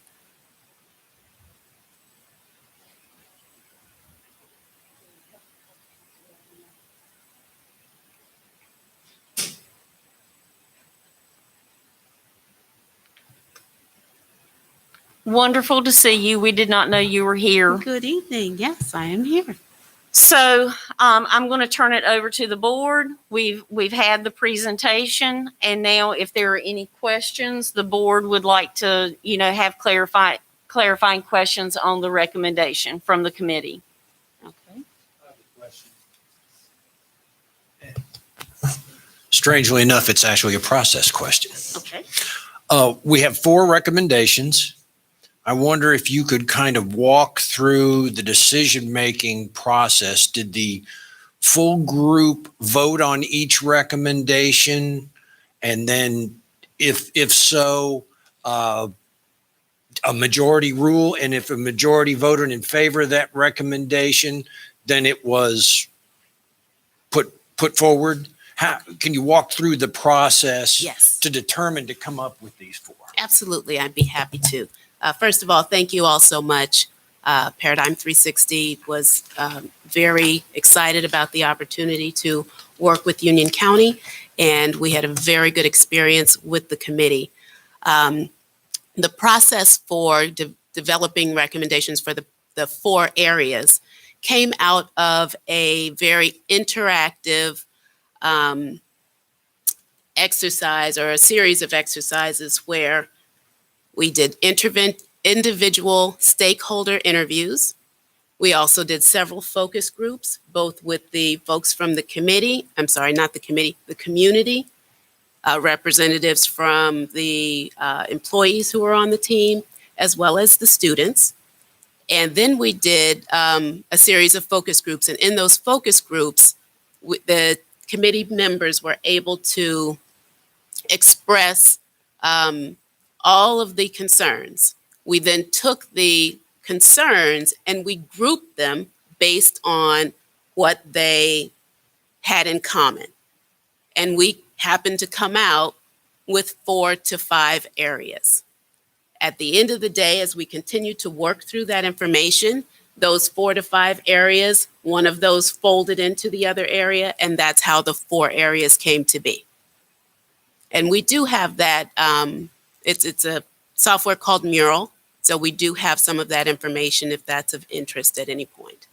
Wonderful to see you. We did not know you were here. Good evening. Yes, I am here. So I'm going to turn it over to the board. We've had the presentation, and now if there are any questions, the board would like to, have clarifying questions on the recommendation from the committee. Okay. Strangely enough, it's actually a process question. Okay. We have 4 recommendations. I wonder if you could kind of walk through the decision-making process. Did the full group vote on each recommendation? And then if so, a majority rule, and if a majority voted in favor of that recommendation, then it was put forward? How can you walk through the process Yes. to determine to come up with these 4? Absolutely. I'd be happy to. First of all, thank you all so much. Paradigm 360 was very excited about the opportunity to work with Union County, and we had a very good experience with the committee. The process for developing recommendations for the 4 areas came out of a very interactive exercise, or a series of exercises where we did individual stakeholder interviews. We also did several focus groups, both with the folks from the committee, the community, representatives from the employees who were on the team, as well as the students. And then we did a series of focus groups. And in those focus groups, the committee members were able to express all of the concerns. We then took the concerns and we grouped them based on what they had in common. And we happened to come out with 4 to 5 areas. At the end of the day, as we continue to work through that information, those 4 to 5 areas, one of those folded into the other area, and that's how the 4 areas came to be. And we do have that. It's a software called Mural. So we do have some of that information if that's of interest at any point.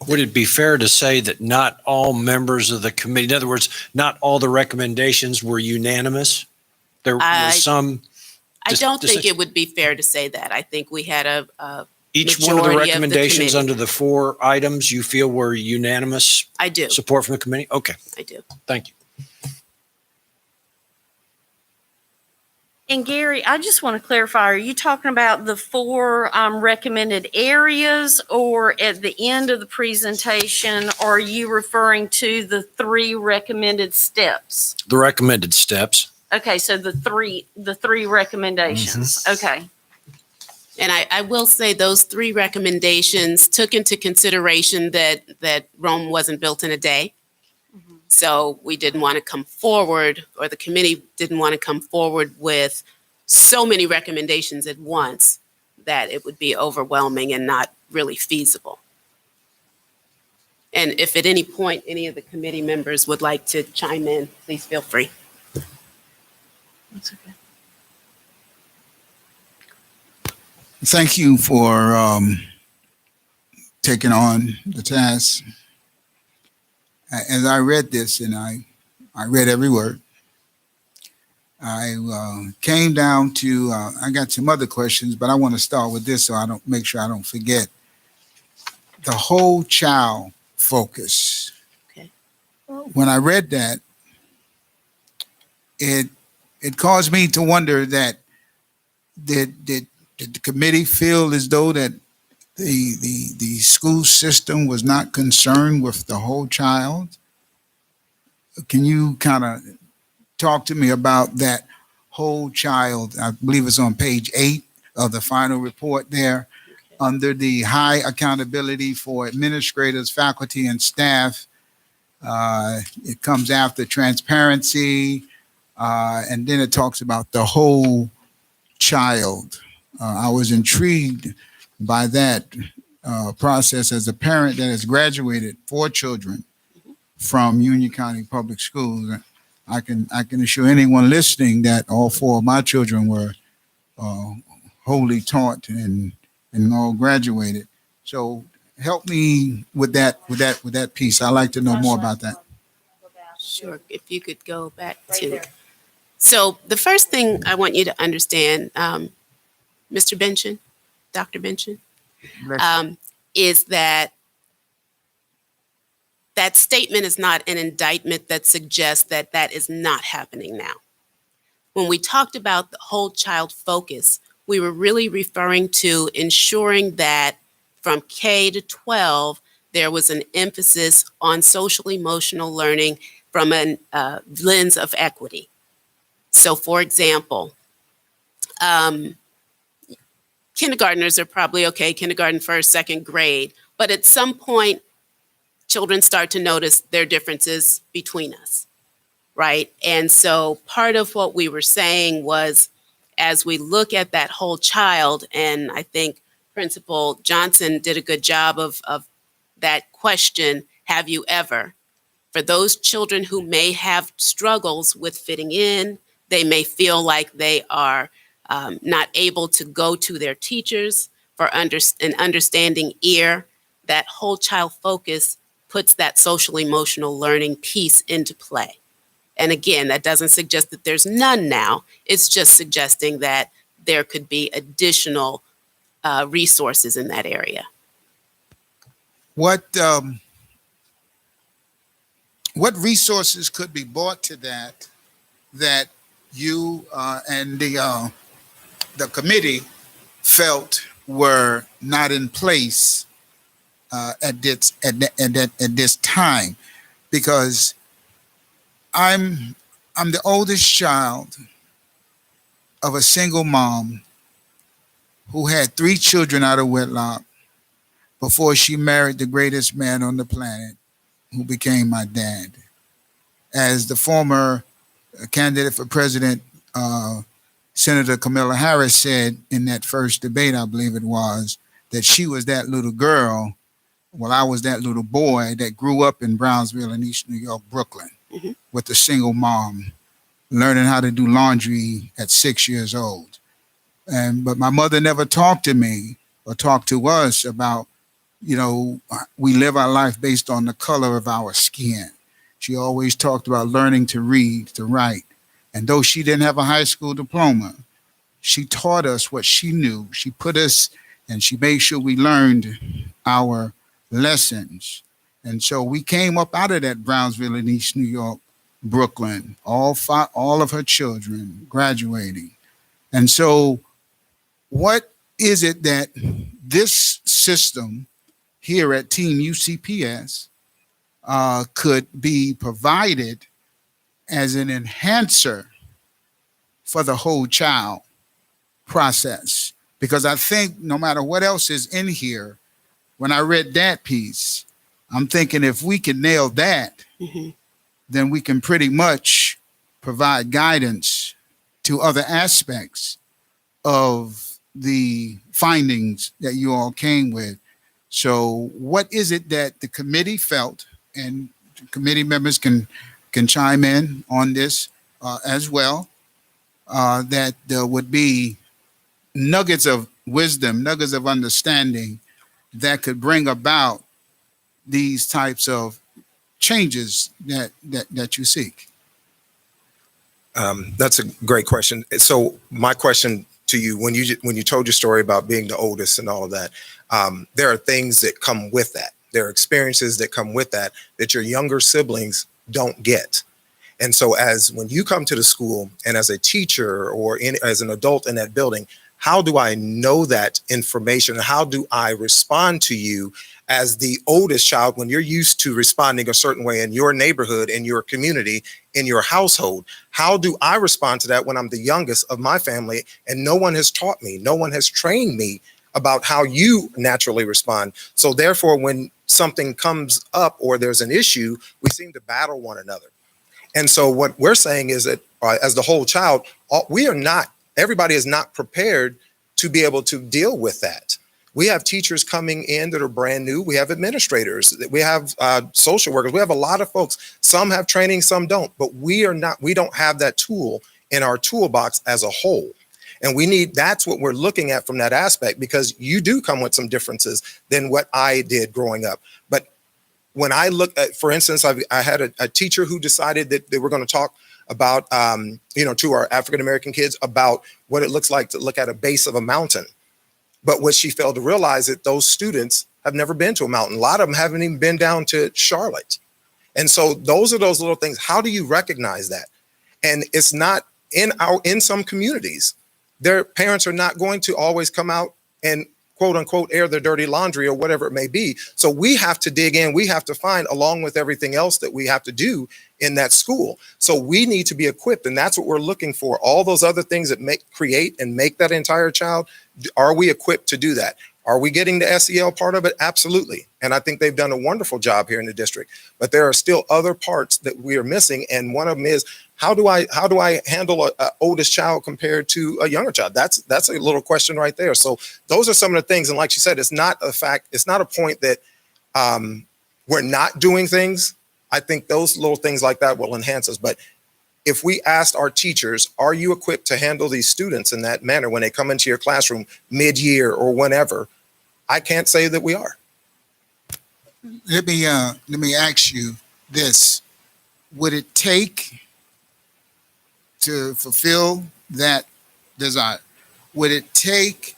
Would it be fair to say that not all members of the committee, in other words, not all the recommendations were unanimous? There were some. I don't think it would be fair to say that. I think we had a Each one of the recommendations under the 4 items you feel were unanimous? I do. Support from the committee? Okay. I do. Thank you. And Gary, I just want to clarify, are you talking about the 4 recommended areas, or at the end of the presentation, or are you referring to the 3 recommended steps? The recommended steps. Okay, so the three recommendations. Mm-hmm. Okay. And I will say those 3 recommendations took into consideration that Rome wasn't built in a day. So we didn't want to come forward, or the committee didn't want to come forward with so many recommendations at once that it would be overwhelming and not really feasible. And if at any point any of the committee members would like to chime in, please feel free. That's okay. Thank you for taking on the task. As I read this, and I read every word, I came down to, I got some other questions, but I want to start with this so I don't make sure I don't forget. The whole child focus. Okay. When I read that, it caused me to wonder that did the committee feel as though that the school system was not concerned with the whole child? Can you kind of talk to me about that whole child? I believe it's on page 8 of the final report there, under the high accountability for administrators, faculty, and staff. It comes after transparency, and then it talks about the whole child. I was intrigued by that process as a parent that has graduated 4 children from Union County Public Schools. I can assure anyone listening that all 4 of my children were wholly taught and all graduated. So help me with that piece. I'd like to know more about that. Sure, if you could go back to. So the first thing I want you to understand, Mr. Benson, Dr. Benson, is that statement is not an indictment that suggests that that is not happening now. When we talked about the whole child focus, we were really referring to ensuring that from K to 12, there was an emphasis on social emotional learning from a lens of equity. So for example, kindergartners are probably okay, kindergarten, first, second grade, but at some point, children start to notice their differences between us, right? And so part of what we were saying was, as we look at that whole child, and I think Principal Johnson did a good job of that question, have you ever? For those children who may have struggles with fitting in, they may feel like they are not able to go to their teachers for an understanding ear, that whole child focus puts that social emotional learning piece into play. And again, that doesn't suggest that there's none now. It's just suggesting that there could be additional resources in that area. What resources could be brought to that you and the committee felt were not in place at this time? Because I'm the oldest child of a single mom who had 3 children out of wedlock before she married the greatest man on the planet, who became my dad. As the former candidate for president, Senator Kamala Harris, said in that first debate, I believe it was, that she was that little girl, while I was that little boy that grew up in Brownsville in East New York, Brooklyn. with a single mom, learning how to do laundry at 6 years old. But my mother never talked to me or talked to us about, we live our life based on the color of our skin. She always talked about learning to read, to write. And though she didn't have a high school diploma, she taught us what she knew. She put us, and she made sure we learned our lessons. And so we came up out of that Brownsville in East New York, Brooklyn, all of her children graduating. And so what is it that this system here at Team UCPS could be provided as an enhancer for the whole child process? Because I think no matter what else is in here, when I read that piece, I'm thinking if we can nail that, then we can pretty much provide guidance to other aspects of the findings that you all came with. So what is it that the committee felt, and committee members can chime in on this as well, that there would be nuggets of wisdom, nuggets of understanding that could bring about these types of changes that you seek? That's a great question. So my question to you, when you told your story about being the oldest and all of that, there are things that come with that. There are experiences that come with that your younger siblings don't get. And so when you come to the school and as a teacher or as an adult in that building, how do I know that information? How do I respond to you as the oldest child when you're used to responding a certain way in your neighborhood, in your community, in your household? How do I respond to that when I'm the youngest of my family and no one has taught me, no one has trained me about how you naturally respond? So therefore, when something comes up or there's an issue, we seem to battle one another. And so what we're saying is that as the whole child, everybody is not prepared to be able to deal with that. We have teachers coming in that are brand new. We have administrators. We have social workers. We have a lot of folks. Some have training, some don't. But we don't have that tool in our toolbox as a whole. And that's what we're looking at from that aspect, because you do come with some differences than what I did growing up. But when I look at, for instance, I had a teacher who decided that they were going to talk about, to our African-American kids about what it looks like to look at a base of a mountain. But what she failed to realize that those students have never been to a mountain. A lot of them haven't even been down to Charlotte. And so those are those little things. How do you recognize that? And it's not in some communities, their parents are not going to always come out and quote unquote air their dirty laundry or whatever it may be. So we have to dig in, we have to find, along with everything else that we have to do in that school. So we need to be equipped, and that's what we're looking for. All those other things that create and make that entire child, are we equipped to do that? Are we getting the SEL part of it? Absolutely. And I think they've done a wonderful job here in the district, but there are still other parts that we are missing. And one of them is, how do I handle a oldest child compared to a younger child? That's a little question right there. So those are some of the things. And like she said, it's not a point that we're not doing things. I think those little things like that will enhance us. But if we asked our teachers, are you equipped to handle these students in that manner when they come into your classroom mid-year or whenever? I can't say that we are. Let me ask you this. Would it take to fulfill that desire? Would it take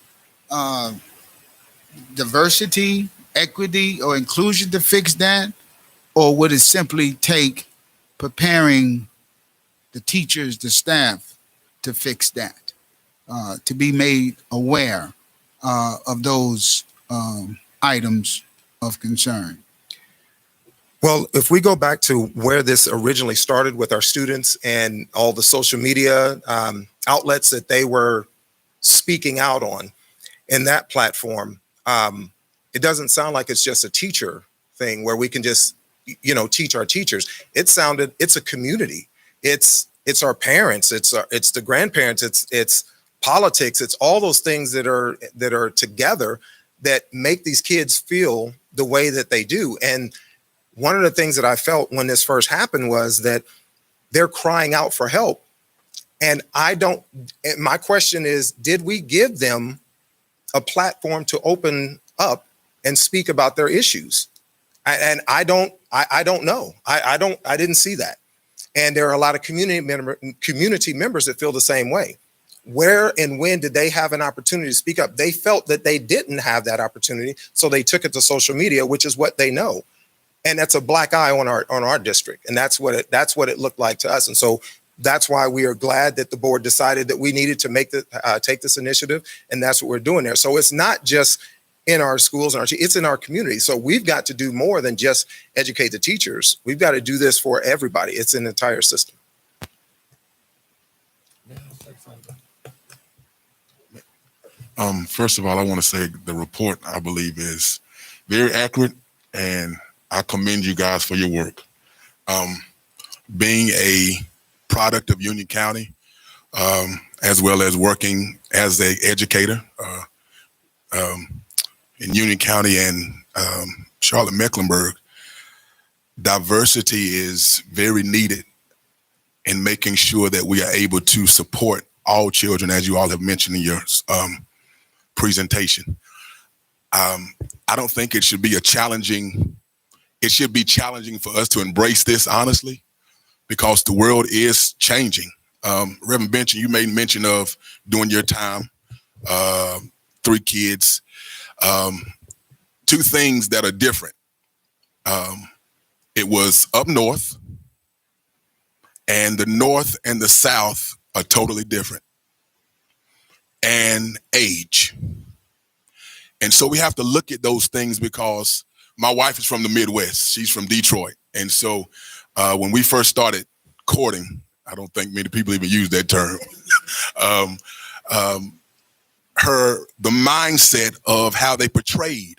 diversity, equity, or inclusion to fix that? Or would it simply take preparing the teachers, the staff to fix that, to be made aware of those items of concern? Well, if we go back to where this originally started with our students and all the social media outlets that they were speaking out on in that platform, it doesn't sound like it's just a teacher thing where we can just, teach our teachers. It's a community. It's our parents. It's the grandparents. It's politics. It's all those things that are together that make these kids feel the way that they do. And one of the things that I felt when this first happened was that they're crying out for help. And my question is, did we give them a platform to open up and speak about their issues? I don't know. I didn't see that. And there are a lot of community members that feel the same way. Where and when did they have an opportunity to speak up? They felt that they didn't have that opportunity, so they took it to social media, which is what they know. And that's a black eye on our district. And that's what it looked like to us. And so that's why we are glad that the board decided that we needed to take this initiative. And that's what we're doing there. So it's not just in our schools, it's in our community. So we've got to do more than just educate the teachers. We've got to do this for everybody. It's an entire system. First of all, I want to say the report, I believe, is very accurate, and I commend you guys for your work. Being a product of Union County, as well as working as an educator in Union County and Charlotte-Mecklenburg, diversity is very needed in making sure that we are able to support all children, as you all have mentioned in your presentation. I don't think it should be challenging for us to embrace this, honestly, because the world is changing. Reverend Benson, you made mention of during your time, 3 kids, 2 things that are different. It was up north, and the north and the south are totally different. And age. And so we have to look at those things, because my wife is from the Midwest. She's from Detroit. And so when we first started courting, I don't think many people even use that term, the mindset of how they portrayed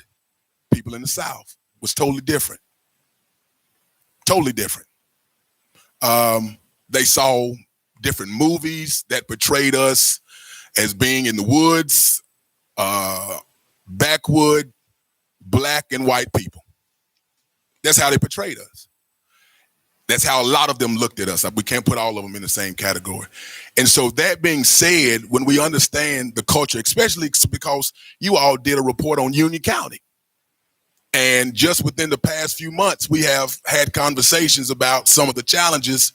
people in the South was totally different. Totally different. They saw different movies that portrayed us as being in the woods, backwood, black and white people. That's how they portrayed us. That's how a lot of them looked at us. We can't put all of them in the same category. And so that being said, when we understand the culture, especially because you all did a report on Union County, and just within the past few months, we have had conversations about some of the challenges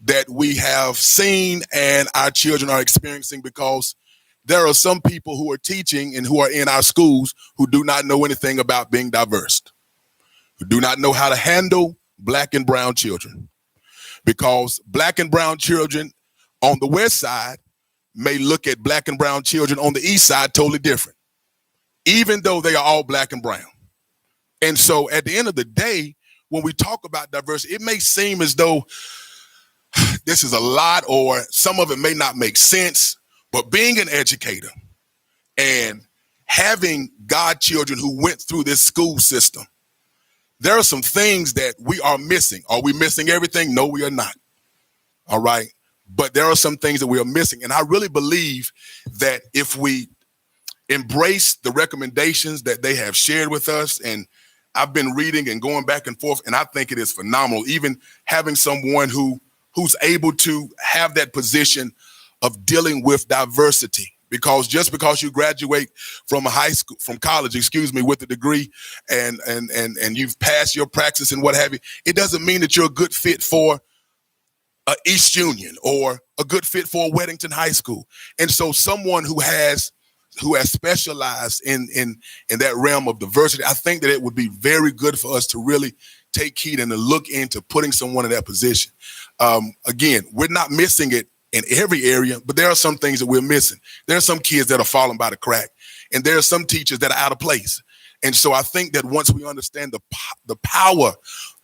that we have seen and our children are experiencing, because there are some people who are teaching and who are in our schools who do not know anything about being diverse, who do not know how to handle black and brown children, because black and brown children on the west side may look at black and brown children on the east side totally different, even though they are all black and brown. And so at the end of the day, when we talk about diversity, it may seem as though this is a lot, or some of it may not make sense, but being an educator and having godchildren who went through this school system, there are some things that we are missing. Are we missing everything? No, we are not. All right. But there are some things that we are missing. And I really believe that if we embrace the recommendations that they have shared with us, and I've been reading and going back and forth, and I think it is phenomenal, even having someone who's able to have that position of dealing with diversity. Because just because you graduate from college, with a degree and you've passed your praxis and what have you, it doesn't mean that you're a good fit for East Union or a good fit for Weddington High School. And so someone who has specialized in that realm of diversity, I think that it would be very good for us to really take heed and to look into putting someone in that position. Again, we're not missing it in every area, but there are some things that we're missing. There are some kids that are falling by the crack, and there are some teachers that are out of place. And so I think that once we understand the power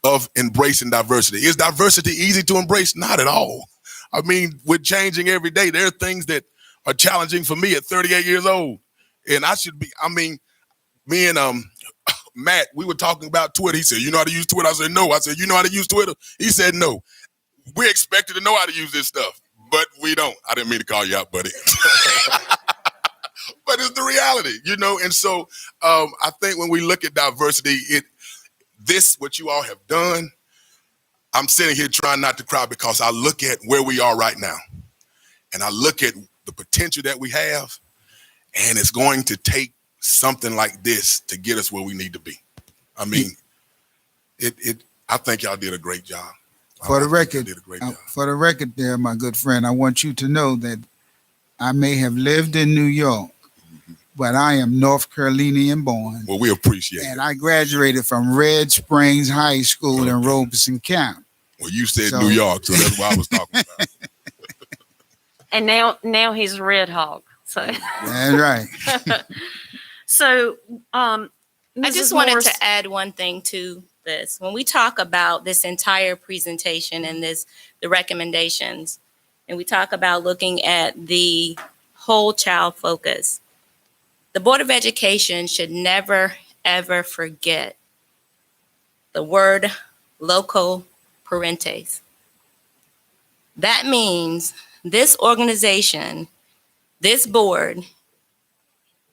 of embracing diversity, is diversity easy to embrace? Not at all. I mean, we're changing every day. There are things that are challenging for me at 38 years old. And me and Matt, we were talking about Twitter. He said, you know how to use Twitter? I said, no. I said, you know how to use Twitter? He said, no. We expected to know how to use this stuff, but we don't. I didn't mean to call you out, buddy. But it's the reality, And so I think when we look at diversity, this, what you all have done, I'm sitting here trying not to cry because I look at where we are right now. And I look at the potential that we have, and it's going to take something like this to get us where we need to be. I mean, I think y'all did a great job. For the I think y'all record, did a great job. for the record there, my good friend, I want you to know that I may have lived in New York, but I am North Carolinian born. Well, we appreciate it. And I graduated from Red Springs High School in Robeson County. Well, you said New York, so that's what I was talking about. And now he's a Red Hawk. So That's right. so I just Mrs. wanted Morris- to add one thing to this. When we talk about this entire presentation and the recommendations, and we talk about looking at the whole child focus, the Board of Education should never, ever forget the word loco parentis. That means this organization, this board,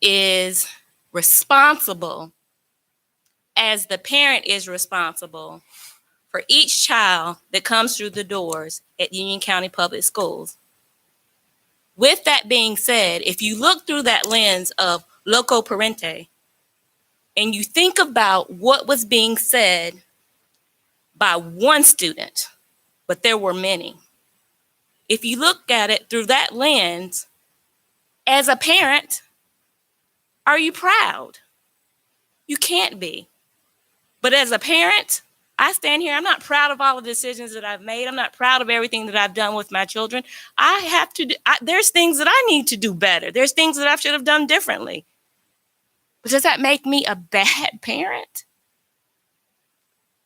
is responsible, as the parent is responsible, for each child that comes through the doors at Union County Public Schools. With that being said, if you look through that lens of loco parente and you think about what was being said by one student, but there were many. If you look at it through that lens, as a parent, are you proud? You can't be. But as a parent, I stand here, I'm not proud of all the decisions that I've made. I'm not proud of everything that I've done with my children. I have to, there's things that I need to do better. There's things that I should have done differently. But does that make me a bad parent?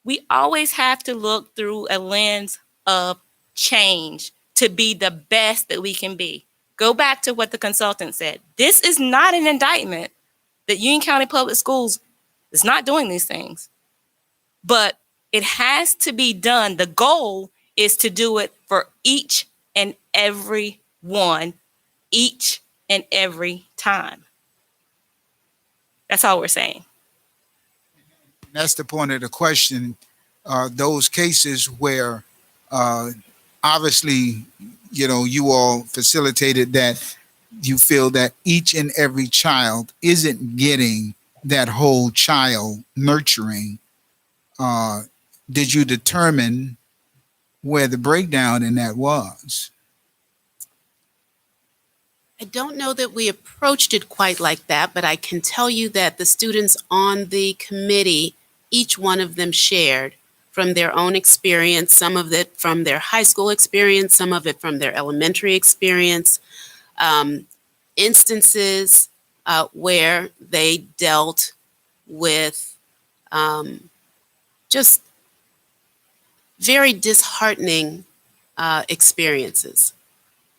We always have to look through a lens of change to be the best that we can be. Go back to what the consultant said. This is not an indictment that Union County Public Schools is not doing these things. But it has to be done. The goal is to do it for each and every one, each and every time. That's all we're saying. That's the point of the question. Those cases where obviously, you all facilitated that you feel that each and every child isn't getting that whole child nurturing. Did you determine where the breakdown in that was? I don't know that we approached it quite like that, but I can tell you that the students on the committee, each one of them shared from their own experience, some of it from their high school experience, some of it from their elementary experience, instances where they dealt with just very disheartening experiences.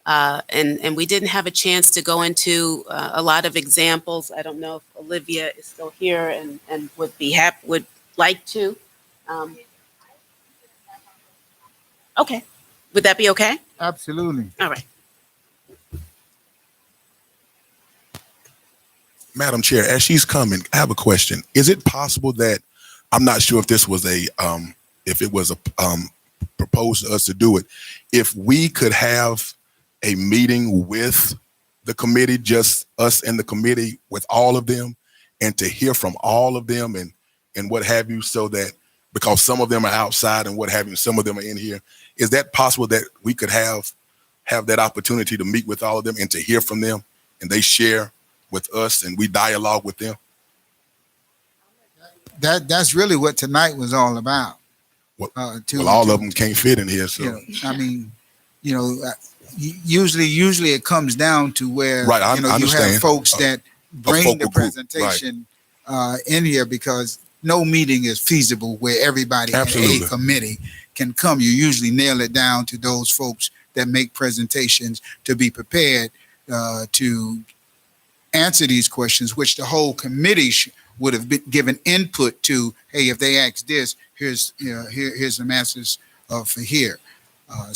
And we didn't have a chance to go into a lot of examples. I don't know if Olivia is still here and would like to. Okay. Would that be okay? Absolutely. All right. Madam Chair, as she's coming, I have a question. Is it possible that, I'm not sure if this was proposed to us to do it, if we could have a meeting with the committee, just us and the committee with all of them, and to hear from all of them and what have you, so that, because some of them are outside and what have you, some of them are in here, is that possible that we could have that opportunity to meet with all of them and to hear from them, and they share with us and we dialogue with them? That's really what tonight was all about. Well, all of them can't fit in here, so. Usually it comes down to where, right, I you understand. have folks that bring the presentation in here, because no meeting is feasible where everybody in a committee can come. You usually nail it down to those folks that make presentations to be prepared to answer these questions, which the whole committee would have been given input to. Hey, if they ask this, here's the answers for here. I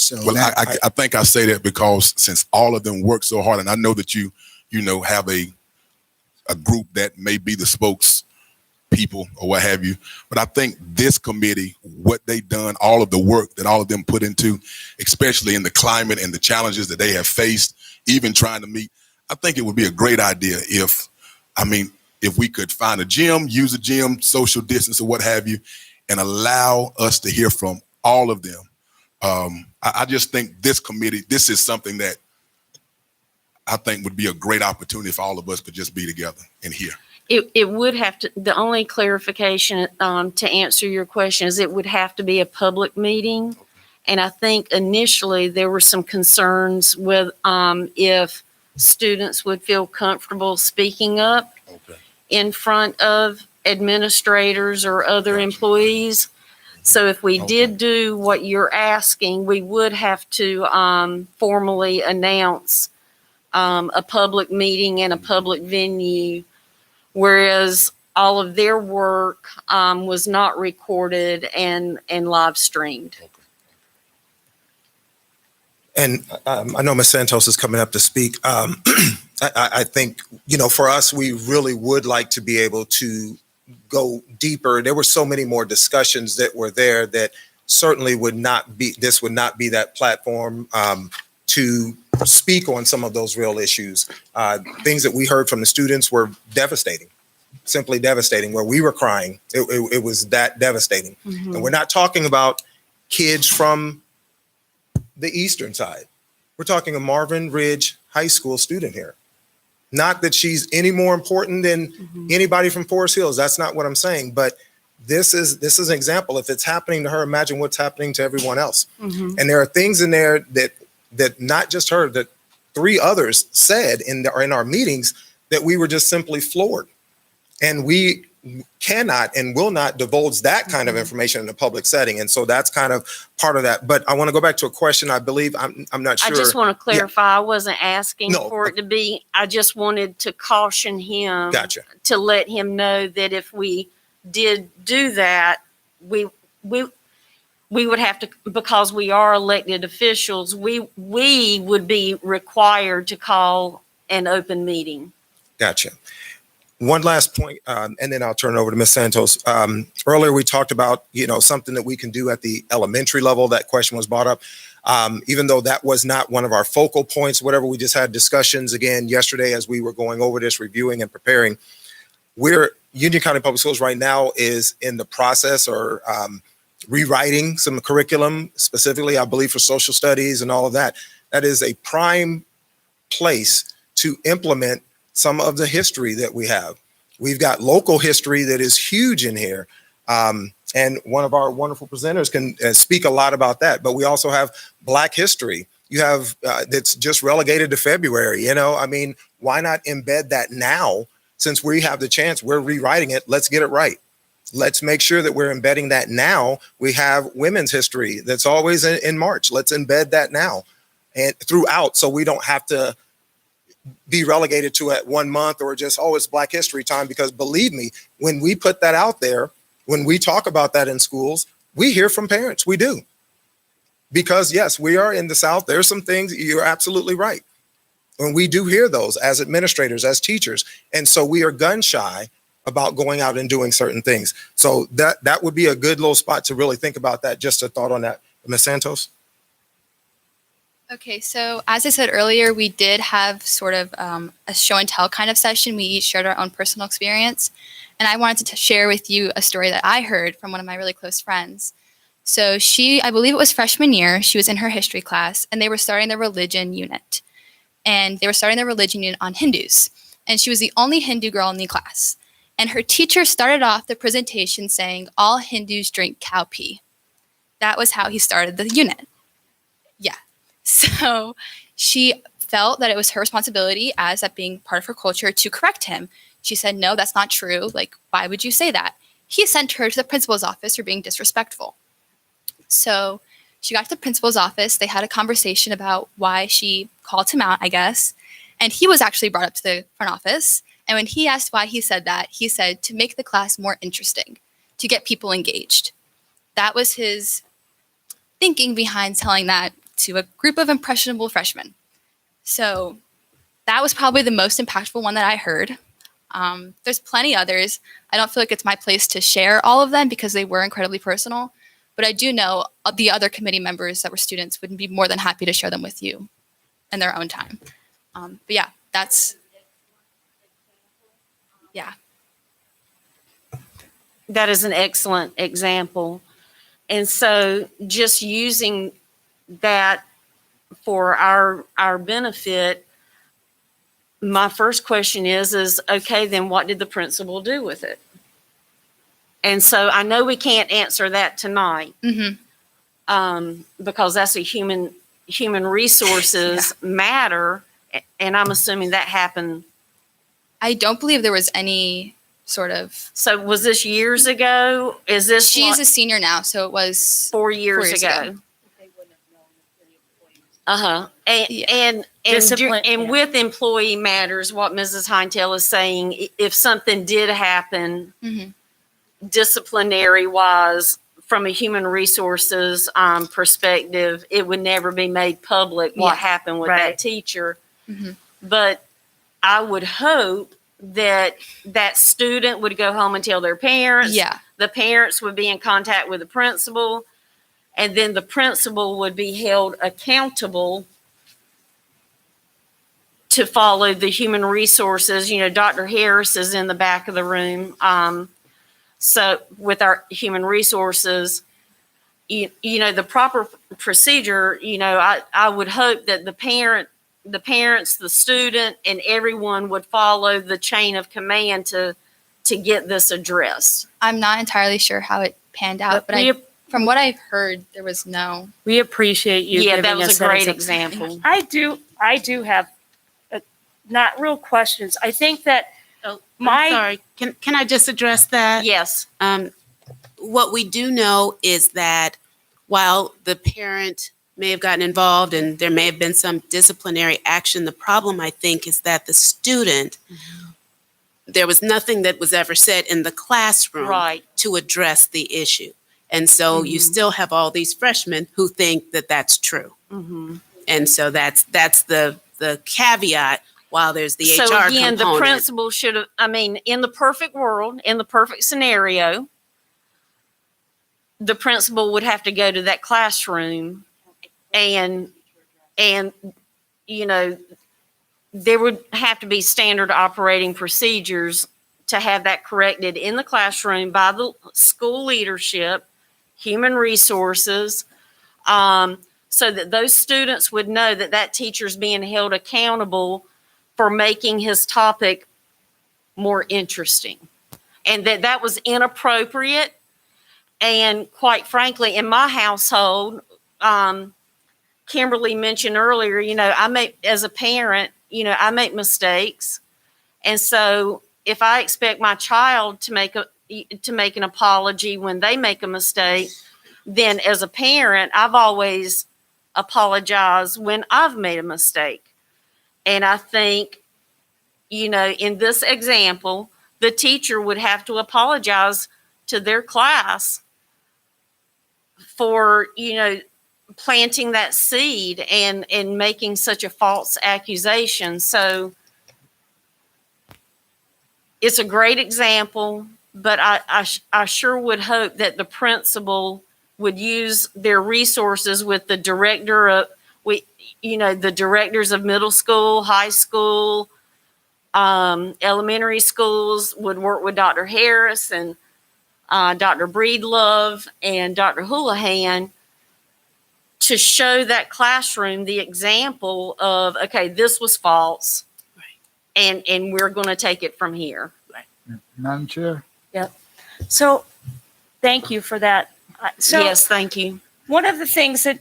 think I say that because since all of them work so hard, and I know that you have a group that may be the spokespeople people or what have you. But I think this committee, what they've done, all of the work that all of them put into, especially in the climate and the challenges that they have faced, even trying to meet, I think it would be a great idea if we could find a gym, use a gym, social distance or what have you, and allow us to hear from all of them. I just think this committee, this is something that I think would be a great opportunity if all of us could just be together and hear. It would have to, the only clarification to answer your question is it would have to be a public meeting. And I think initially there were some concerns with if students would feel comfortable speaking up in front of administrators or other employees. So if we did do what you're asking, we would have to formally announce a public meeting and a public venue, whereas all of their work was not recorded and live streamed. And I know Ms. Santos is coming up to speak. I think, for us, we really would like to be able to go deeper. There were so many more discussions that were there that certainly this would not be that platform to speak on some of those real issues. Things that we heard from the students were devastating, simply devastating, where we were crying. It was that devastating. Mm-hmm. And we're not talking about kids from the eastern side. We're talking a Marvin Ridge High School student here. Not that she's any more important than anybody from Forest Hills. That's not what I'm saying. But this is an example. If it's happening to her, imagine what's happening to everyone else. Mm-hmm. And there are things in there that not just her, that 3 others said in our meetings that we were just simply floored. And we cannot and will not divulge that kind of information in a public setting. And so that's kind of part of that. But I want to go back to a question. I believe, I'm not sure. I just want to clarify, I wasn't asking No. for it to be, I just wanted to caution him. Gotcha. To let him know that if we did do that, we would have to, because we are elected officials, we would be required to call an open meeting. Gotcha. One last point, and then I'll turn it over to Ms. Santos. Earlier, we talked about, something that we can do at the elementary level. That question was brought up. Even though that was not one of our focal points, whatever, we just had discussions again yesterday as we were going over this, reviewing and preparing. Union County Public Schools right now is in the process or rewriting some curriculum, specifically, I believe, for social studies and all of that. That is a prime place to implement some of the history that we have. We've got local history that is huge in here. And one of our wonderful presenters can speak a lot about that. But we also have Black history. You have that's just relegated to February. Why not embed that now? Since we have the chance, we're rewriting it. Let's get it right. Let's make sure that we're embedding that now. We have women's history that's always in March. Let's embed that now and throughout, so we don't have to be relegated to it 1 month or just, it's Black History time. Because believe me, when we put that out there, when we talk about that in schools, we hear from parents. We do. Because yes, we are in the South. There's some things, you're absolutely right. And we do hear those as administrators, as teachers. And so we are gun shy about going out and doing certain things. So that would be a good little spot to really think about that. Just a thought on that. Ms. Santos? Okay, so as I said earlier, we did have sort of a show and tell kind of session. We each shared our own personal experience. And I wanted to share with you a story that I heard from one of my really close friends. So I believe it was freshman year, she was in her history class, and they were starting their religion unit. And they were starting their religion unit on Hindus. And she was the only Hindu girl in the class. And her teacher started off the presentation saying, all Hindus drink cow pee. That was how he started the unit. Yeah. So she felt that it was her responsibility, as that being part of her culture, to correct him. She said, no, that's not true. Like, why would you say that? He sent her to the principal's office for being disrespectful. So she got to the principal's office. They had a conversation about why she called him out, I guess. And he was actually brought up to the front office. And when he asked why he said that, he said to make the class more interesting, to get people engaged. That was his thinking behind telling that to a group of impressionable freshmen. So that was probably the most impactful one that I heard. There's plenty others. I don't feel like it's my place to share all of them because they were incredibly personal. But I do know the other committee members that were students would be more than happy to share them with you in their own time. But yeah, That is an excellent example. And so just using that for our benefit, my first question is okay, then what did the principal do with it? And so I know we can't answer that tonight, because that's a human resources matter, and I'm assuming that happened. I don't believe there was any sort of. So was this years ago? Is this? She's a senior now, so it was 4 years ago. And with employee matters, what Mrs. Heintel is saying, if something did happen, disciplinary wise, from a human resources perspective, it would never be made public what happened with that teacher. But I would hope that that student would go home and tell their parents. Yeah. The parents would be in contact with the principal, and then the principal would be held accountable to follow the human resources. You know, Dr. Harris is in the back of the room. So with our human resources, you know, the proper procedure, you know, I would hope that the parents, the student, and everyone would follow the chain of command to get this addressed. I'm not entirely sure how it panned out, but from what I've heard, there was no. We appreciate you. Yeah, giving that was us a great example. I do have not real questions. I think that I'm sorry. Can I just address that? Yes. What we do know is that while the parent may have gotten involved and there may have been some disciplinary action, the problem, I think, is that the student, there was nothing that was ever said in the classroom to address the issue. And so you still have all these freshmen who think that that's true. And so that's the caveat. While there's the HR So again, component. the principal should have, I mean, in the perfect world, in the perfect scenario, the principal would have to go to that classroom and, you know, there would have to be standard operating procedures to have that corrected in the classroom by the school leadership, human resources, so that those students would know that that teacher's being held accountable for making his topic more interesting, and that was inappropriate. And quite frankly, in my household, Kimberly mentioned earlier, you know, as a parent, you know, I make mistakes. And so if I expect my child to make an apology when they make a mistake, then as a parent, I've always apologized when I've made a mistake. And I think, you know, in this example, the teacher would have to apologize to their class for, you know, planting that seed and making such a false accusation. So it's a great example, but I sure would hope that the principal would use their resources with the director of, the directors of middle school, high school, elementary schools would work with Dr. Harris and Dr. Breedlove and Dr. Houlihan to show that classroom the example of, okay, this was false, and we're going to take it from here. Madam Chair. Yep. So thank you for that. Yes, thank you. One of the things that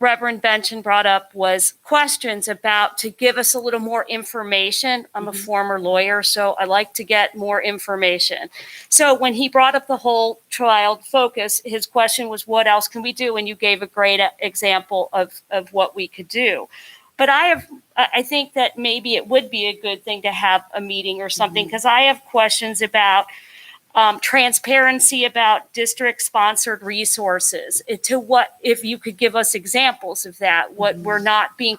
Reverend Benson brought up was questions about to give us a little more information. I'm a former lawyer, so I like to get more information. So when he brought up the whole child focus, his question was, what else can we do? And you gave a great example of what we could do. But I think that maybe it would be a good thing to have a meeting or something, because I have questions about transparency about district-sponsored resources. If you could give us examples of that, what we're not being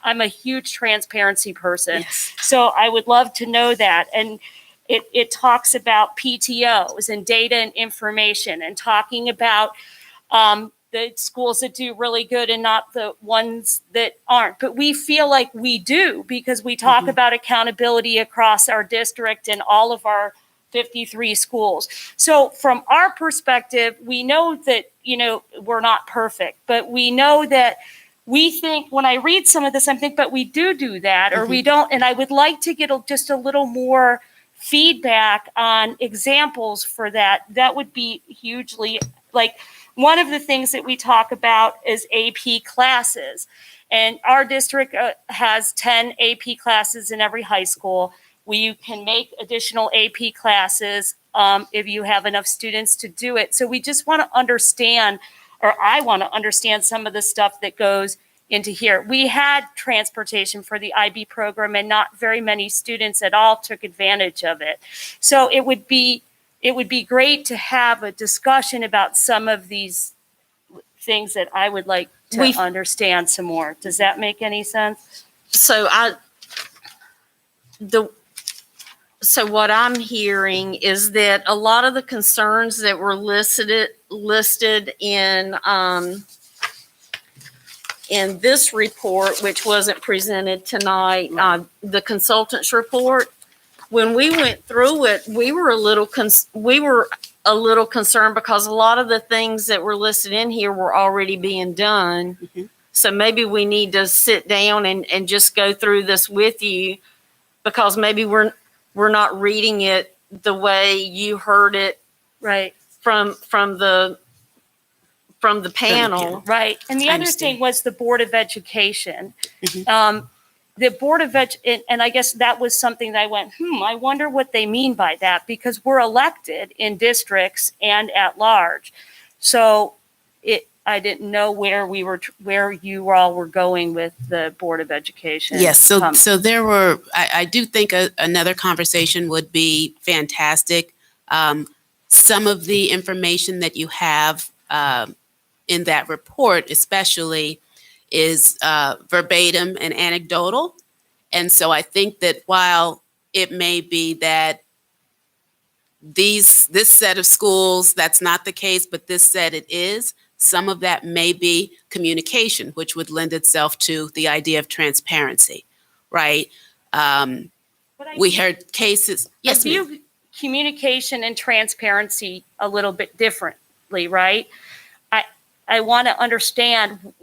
I'm a huge transparency person. Yes. So I would love to know that. And it talks about PTOs and data and information and talking about the schools that do really good and not the ones that aren't. But we feel like we do because we talk about accountability across our district and all of our 53 schools. So from our perspective, we know that, we're not perfect, but we know that we think when I read some of this, I'm thinking, but we do that, or we don't. And I would like to get just a little more feedback on examples for that. That would be hugely, like, one of the things that we talk about is AP classes. And our district has 10 AP classes in every high school. You can make additional AP classes if you have enough students to do it. So we just want to understand, or I want to understand some of the stuff that goes into here. We had transportation for the IB program and not very many students at all took advantage of it. So it would be great to have a discussion about some of these things that I would like to understand some more. Does that make any sense? So what I'm hearing is that a lot of the concerns that were listed in this report, which wasn't presented tonight, the consultant's report, when we went through it, we were a little concerned because a lot of the things that were listed in here were already being done. So maybe we need to sit down and just go through this with you, because maybe we're not reading it the way you heard it right from the panel. Right. And the other thing was the Board of Education. The Board of and I guess that was something that I went, I wonder what they mean by that, because we're elected in districts and at large. So I didn't know where you all were going with the Board of Education. Yes, so there were, I do think another conversation would be fantastic. Some of the information that you have in that report especially is verbatim and anecdotal. And so I think that while it may be that this set of schools, that's not the case, but this set it is, some of that may be communication, which would lend itself to the idea of transparency, right? We heard cases. I view communication and transparency a little bit differently, right? I want to understand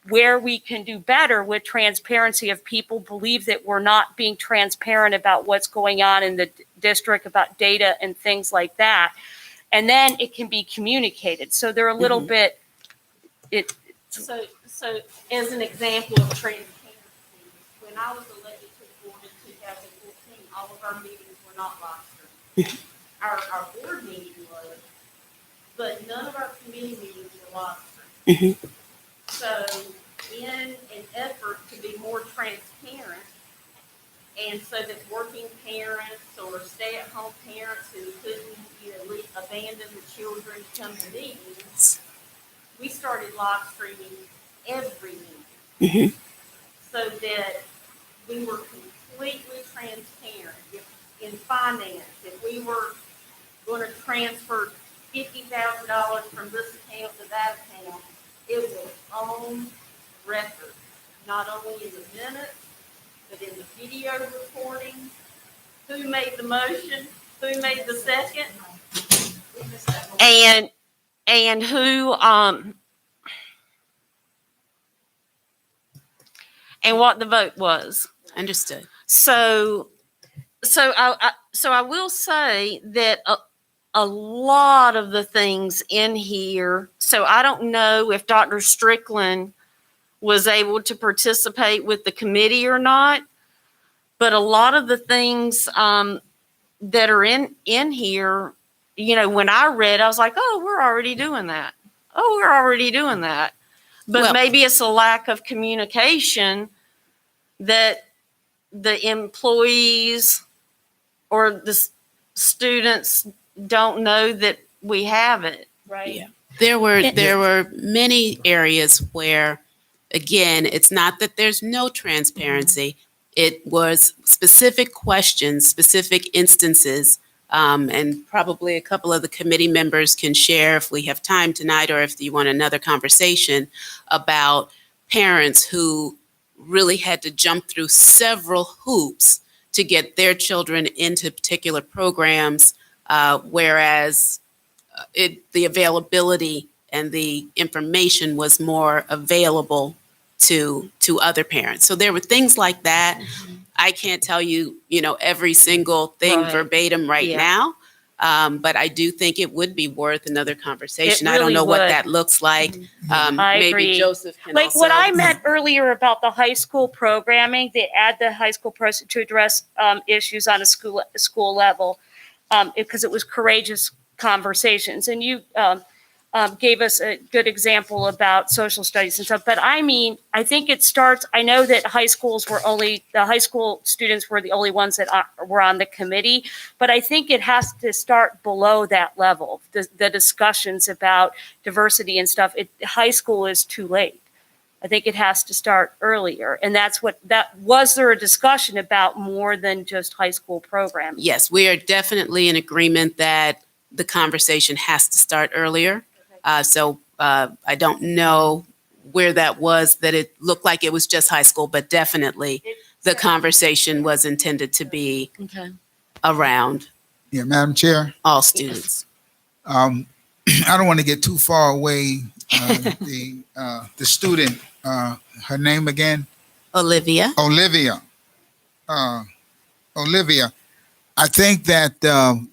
where we can do better with transparency if people believe that we're not being transparent about what's going on in the district, about data and things like that. And then it can be communicated. So they're a little bit, So as an example of transparency, when I was elected to the board in 2014, all of our meetings were not live streamed. Our board meeting was, but none of our committee meetings were live streamed. So in an effort to be more transparent, and so that working parents or stay-at-home parents who couldn't abandon the children to come to meetings, we started live streaming every meeting, so that we were completely transparent. If in finance, if we were going to transfer $50,000 from this account to that account, it was on record, not only in the minutes, but in the video recording. Who made the motion? Who made the second? And who and what the vote was. Understood. So I will say that a lot of the things in here, so I don't know if Dr. Strickland was able to participate with the committee or not, but a lot of the things that are in here, when I read, I was like, oh, we're already doing that. But maybe it's a lack of communication that the employees or the students don't know that we have it. Right. Yeah. There were many areas where, again, it's not that there's no transparency. It was specific questions, specific instances, and probably a couple of the committee members can share if we have time tonight or if you want another conversation about parents who really had to jump through several hoops to get their children into particular programs, whereas the availability and the information was more available to other parents. So there were things like that. I can't tell you, every single thing Right. verbatim right Yeah. now. But I do think it would be worth another conversation. I don't really know what would. that looks like. I Maybe agree. Joseph can Like what also- I meant earlier about the high school programming, they add the high school person to address issues on a school level, because it was courageous conversations. And you gave us a good example about social studies and stuff. But I mean, I think it starts, I know that the high school students were the only ones that were on the committee, but I think it has to start below that level. The discussions about diversity and stuff, high school is too late. I think it has to start earlier. And was there a discussion about more than just high school programs? Yes, we are definitely in agreement that the conversation has to start earlier. So I don't know where that was, that it looked like it was just high school, but definitely the conversation was intended to be around Yeah, Madam Chair. all students. I don't want to get too far away. The student, her name again? Olivia. Olivia. I think that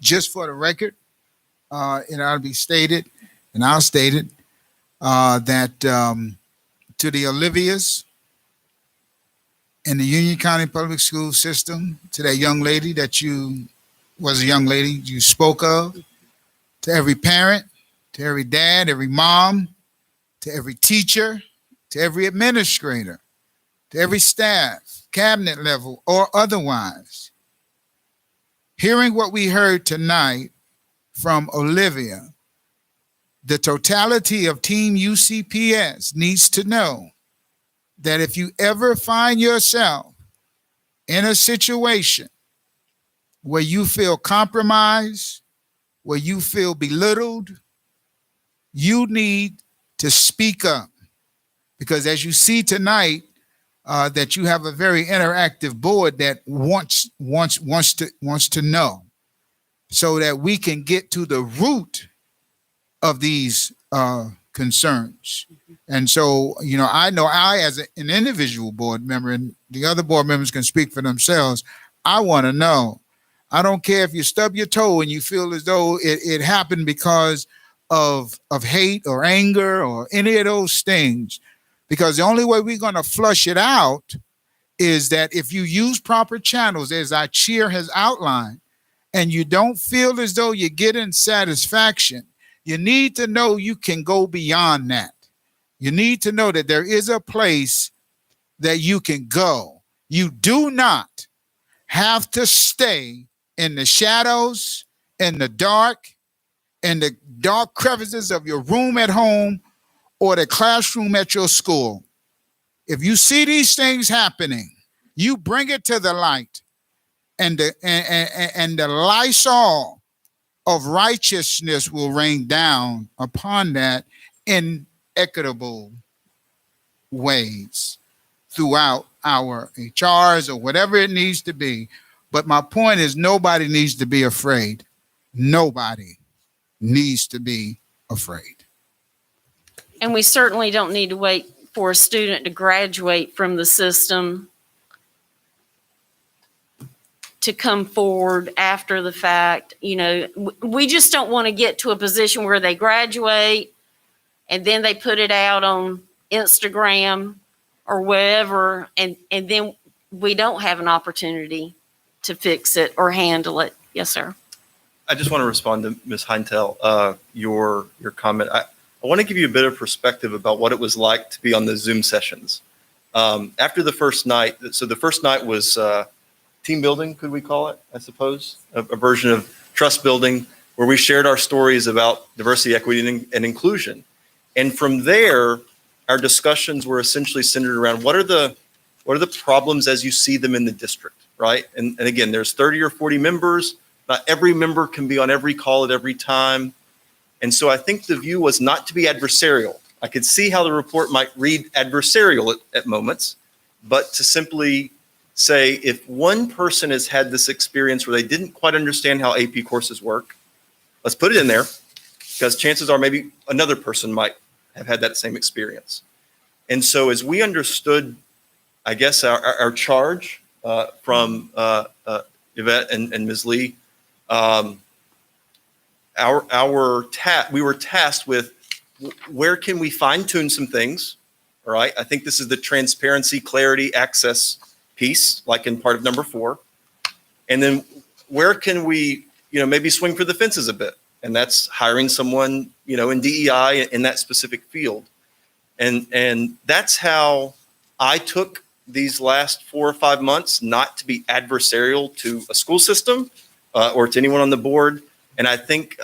just for the record, it ought to be stated, and I'll state it, that to the Olivias in the Union County Public School System, to that young lady that was a young lady you spoke of, to every parent, to every dad, every mom, to every teacher, to every administrator, to every staff, cabinet level or otherwise. Hearing what we heard tonight from Olivia, the totality of Team UCPS needs to know that if you ever find yourself in a situation where you feel compromised, where you feel belittled, you need to speak up. Because as you see tonight, that you have a very interactive board that wants to know, so that we can get to the root of these concerns. And so, I know I, as an individual board member, and the other board members can speak for themselves, I want to know. I don't care if you stub your toe and you feel as though it happened because of hate or anger or any of those things. Because the only way we're going to flush it out is that if you use proper channels, as our chair has outlined, and you don't feel as though you're getting satisfaction, you need to know you can go beyond that. You need to know that there is a place that you can go. You do not have to stay in the shadows, in the dark crevices of your room at home or the classroom at your school. If you see these things happening, you bring it to the light, and the Lysol of righteousness will rain down upon that in equitable ways throughout our HRs or whatever it needs to be. But my point is, nobody needs to be afraid. Nobody needs to be afraid. And we certainly don't need to wait for a student to graduate from the system to come forward after the fact. We just don't want to get to a position where they graduate and then they put it out on Instagram or wherever, and then we don't have an opportunity to fix it or handle it. Yes, sir. I just want to respond to Ms. Heintel, your comment. I want to give you a bit of perspective about what it was like to be on the Zoom sessions. After the first night, so the first night was team building, could we call it, I suppose, a version of trust building. where we shared our stories about diversity, equity, and inclusion. And from there, our discussions were essentially centered around what are the problems as you see them in the district, right? And again, there's 30 or 40 members. Not every member can be on every call at every time. And so I think the view was not to be adversarial. I could see how the report might read adversarial at moments, but to simply say if one person has had this experience where they didn't quite understand how AP courses work, let's put it in there, because chances are maybe another person might have had that same experience. And so as we understood, I guess, our charge from Yvette and Ms. Lee, we were tasked with where can we fine tune some things, all right? I think this is the transparency, clarity, access piece, like in part of number 4. And then where can we, maybe swing for the fences a bit? And that's hiring someone, in DEI in that specific field. And that's how I took these last 4 or 5 months, not to be adversarial to a school system or to anyone on the board. And I think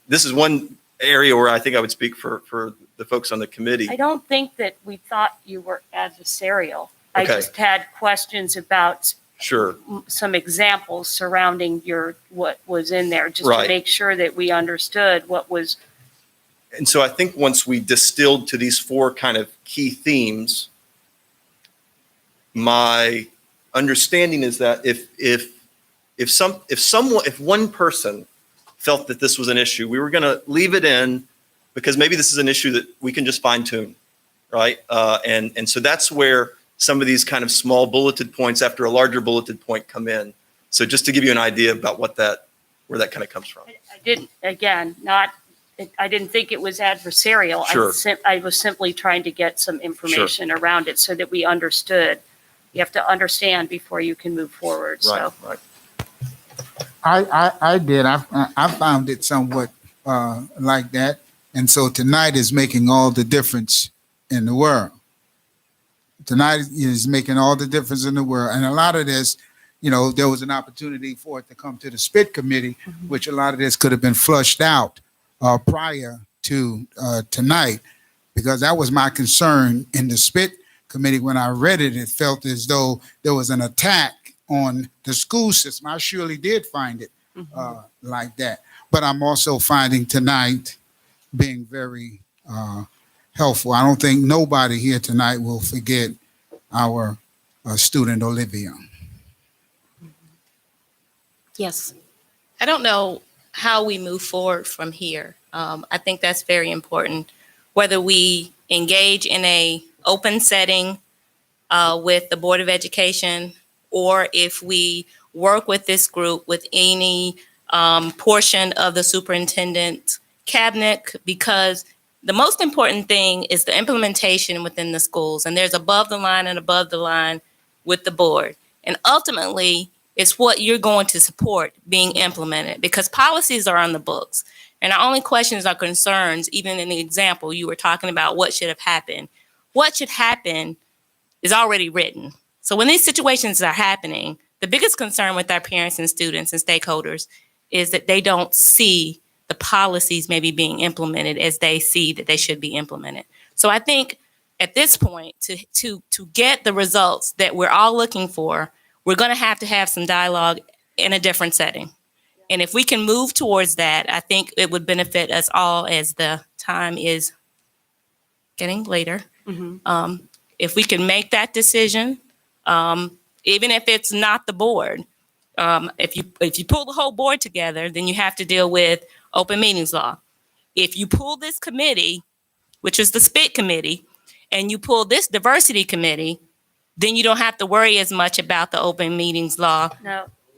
this is one area where I think I would speak for the folks on the committee. I don't think that we thought you were adversarial. I Okay. just had questions about Sure. some examples surrounding what was in there, just Right. to make sure that we understood what was. And so I think once we distilled to these 4 kind of key themes, my understanding is that if one person felt that this was an issue, we were going to leave it in because maybe this is an issue that we can just fine tune, right? And so that's where some of these kind of small bulleted points after a larger bulleted point come in. So just to give you an idea about where that kind of comes from. I didn't think it was adversarial. Sure. I was simply trying to get some information around it so that we understood. You have to understand before you can move forward. Right, So. right. I did. I found it somewhat like that. And so tonight is making all the difference in the world. Tonight is making all the difference in the world. And a lot of this, there was an opportunity for it to come to the SPIT committee, which a lot of this could have been flushed out prior to tonight, because that was my concern in the SPIT committee. When I read it, it felt as though there was an attack on the school system. I surely did find it like that. But I'm also finding tonight being very helpful. I don't think nobody here tonight will forget our student Olivia. Yes. I don't know how we move forward from here. I think that's very important. Whether we engage in a open setting with the Board of Education, or if we work with this group with any portion of the superintendent cabinet, because the most important thing is the implementation within the schools. And there's above the line and above the line with the board. And ultimately, it's what you're going to support being implemented, because policies are on the books. And our only questions or concerns, even in the example you were talking about, what should have happened. What should happen is already written. So when these situations are happening, the biggest concern with our parents and students and stakeholders is that they don't see the policies maybe being implemented as they see that they should be implemented. So I think at this point, to get the results that we're all looking for, we're going to have some dialogue in a different setting. And if we can move towards that, I think it would benefit us all as the time is getting later. If we can make that decision, even if it's not the board, if you pull the whole board together, then you have to deal with open meetings law. If you pull this committee, which is the SPIT committee, and you pull this diversity committee, then you don't have to worry as much about the open meetings law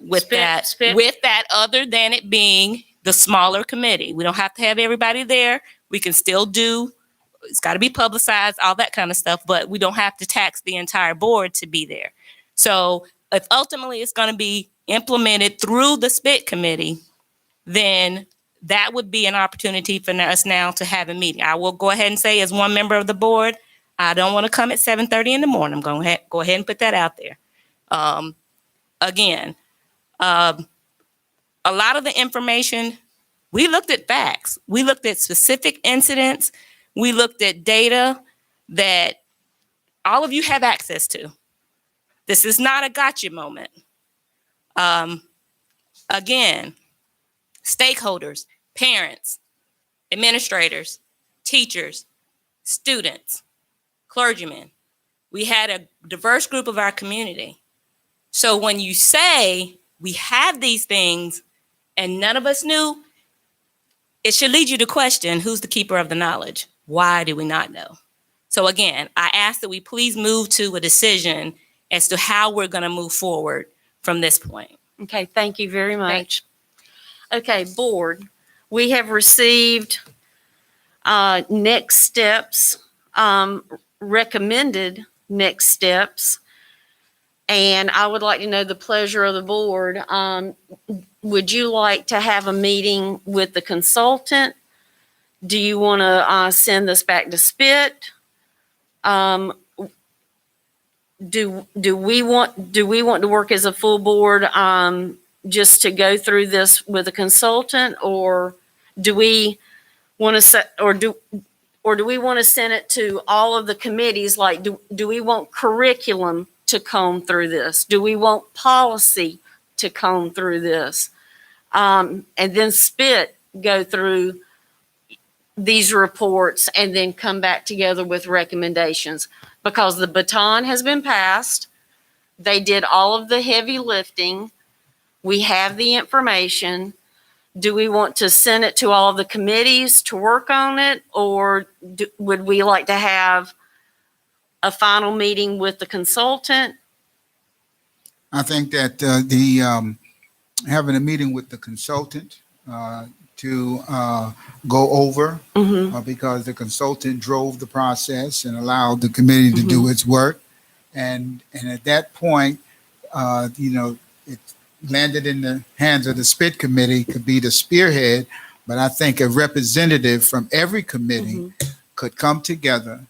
with that, other than it being the smaller committee. We don't have to have everybody there. We can still do, it's got to be publicized, all that kind of stuff, but we don't have to tax the entire board to be there. So if ultimately it's going to be implemented through the SPIT committee, then that would be an opportunity for us now to have a meeting. I will go ahead and say, as one member of the board, I don't want to come at 7:30 in the morning. I'm going to go ahead and put that out there. Again, a lot of the information We looked at facts. We looked at specific incidents. We looked at data that all of you have access to. This is not a gotcha moment. Again, stakeholders, parents, administrators, teachers, students, clergymen. We had a diverse group of our community. So when you say we have these things and none of us knew, it should lead you to question who's the keeper of the knowledge. Why do we not know? So again, I ask that we please move to a decision as to how we're going to move forward from this point. Okay, thank you very much. Okay, board, we have received next steps, recommended next steps, and I would like to know the pleasure of the board. Would you like to have a meeting with the consultant? Do you want to send this back to SPIT? Do we want to work as a full board just to go through this with a consultant, or do we want to set, or do we want to send it to all of the committees? Like, do we want curriculum to comb through this? Do we want policy to comb through this? And then SPIT go through these reports and then come back together with recommendations, because the baton has been passed. They did all of the heavy lifting. We have the information. Do we want to send it to all of the committees to work on it, or would we like to have a final meeting with the consultant? I think that having a meeting with the consultant to go over, because the consultant drove the process and allowed the committee to do its work. And at that point, it landed in the hands of the SPIT committee, could be the spearhead. But I think a representative from every committee could come together,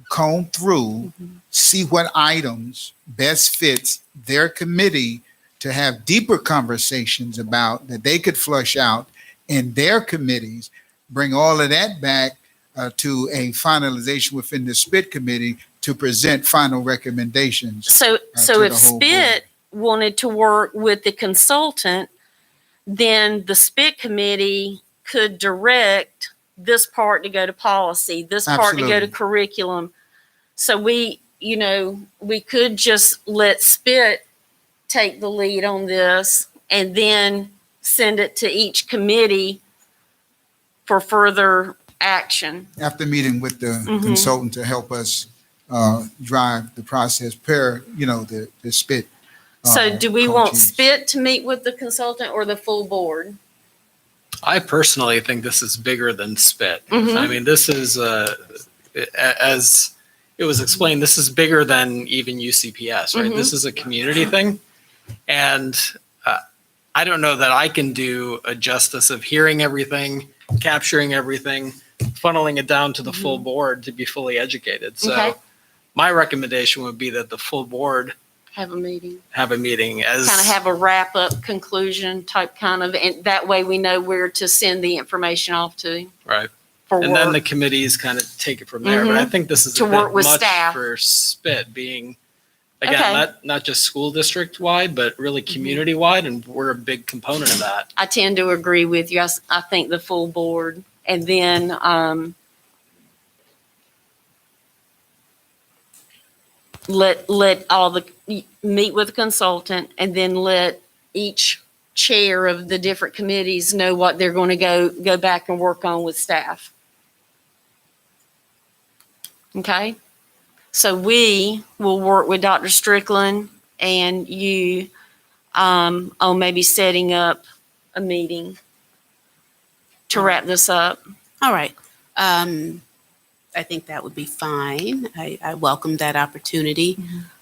comb through, see what items best fits their committee to have deeper conversations about, that they could flush out in their committees, bring all of that back to a finalization within the SPIT committee to present final recommendations. So to if the whole SPIT wanted to work with the consultant, then the SPIT committee could direct this part to go to policy, this part to go to Absolutely. curriculum. So we could just let SPIT take the lead on this and then send it to each committee for further action. After meeting with the consultant to help us drive the process per, the SPIT. So do we want co-chiefs. SPIT to meet with the consultant or the full board? I personally think this is bigger than SPIT. Mhm. I mean, this is, as it was explained, this is bigger than even UCPS, right? Mhm. This is a community thing. And I don't know that I can do a justice of hearing everything, capturing everything, funneling it down to the full board to be fully educated. So Okay. my recommendation would be that the full board Have a meeting. have a meeting as. Kind of have a wrap up conclusion type and that way we know where to send the information off to Right. for And work. then the committees kind of take it from there. But I think this is To a work bit with much staff. for SPIT being, again, Okay. not just school district wide, but really community wide. And we're a big component of that. I tend to agree with you. I think the full board, and then let all the meet with the consultant, and then let each chair of the different committees know what they're going to go back and work on with staff. Okay, so we will work with Dr. Strickland and you on maybe setting up a meeting to wrap this up. All right. I think that would be fine. I welcome that opportunity.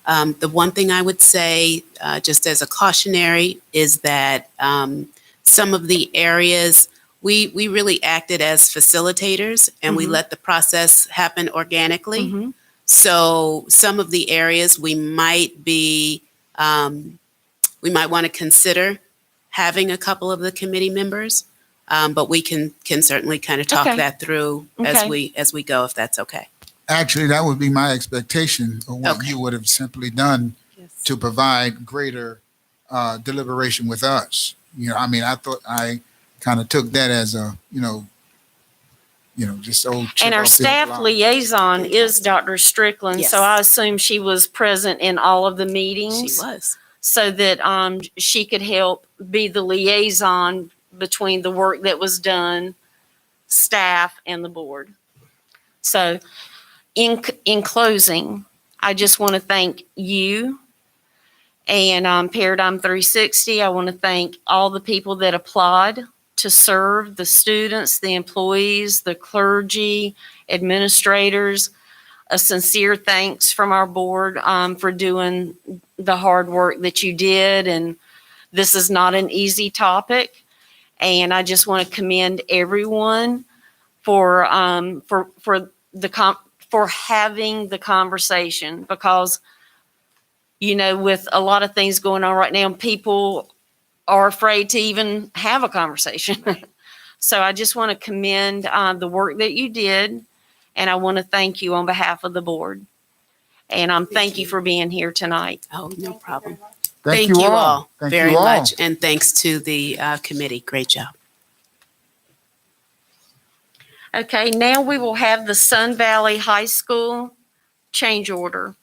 The one thing I would say, just as a cautionary, is that some of the areas we really acted as facilitators and we let the process happen organically. So some of the areas we might want to consider having a couple of the committee members. But we can certainly kind of talk Okay. that through Okay. as we go, if that's okay. Actually, that would be my expectation of what Okay. you would have simply done to provide greater deliberation with us. I mean, I thought I kind of took that as a, just old. chip And our off the staff block. liaison is Dr. Strickland, so Yes. I assume she was present in all of the She meetings was. so that she could help be the liaison between the work that was done, staff, and the board. So in closing, I just want to thank you and Paradigm 360. I want to thank all the people that applied to serve, the students, the employees, the clergy, administrators. A sincere thanks from our board for doing the hard work that you did. And this is not an easy topic. And I just want to commend everyone for having the conversation, because with a lot of things going on right now, people are afraid to even have a conversation. So I just want to commend the work that you did, and I want to thank you on behalf of the board. And thank you for being here tonight. Oh, no problem. Thank you all. Thank very you all. much. And thanks to the committee. Great job. Okay, now we will have the Sun Valley High School change order.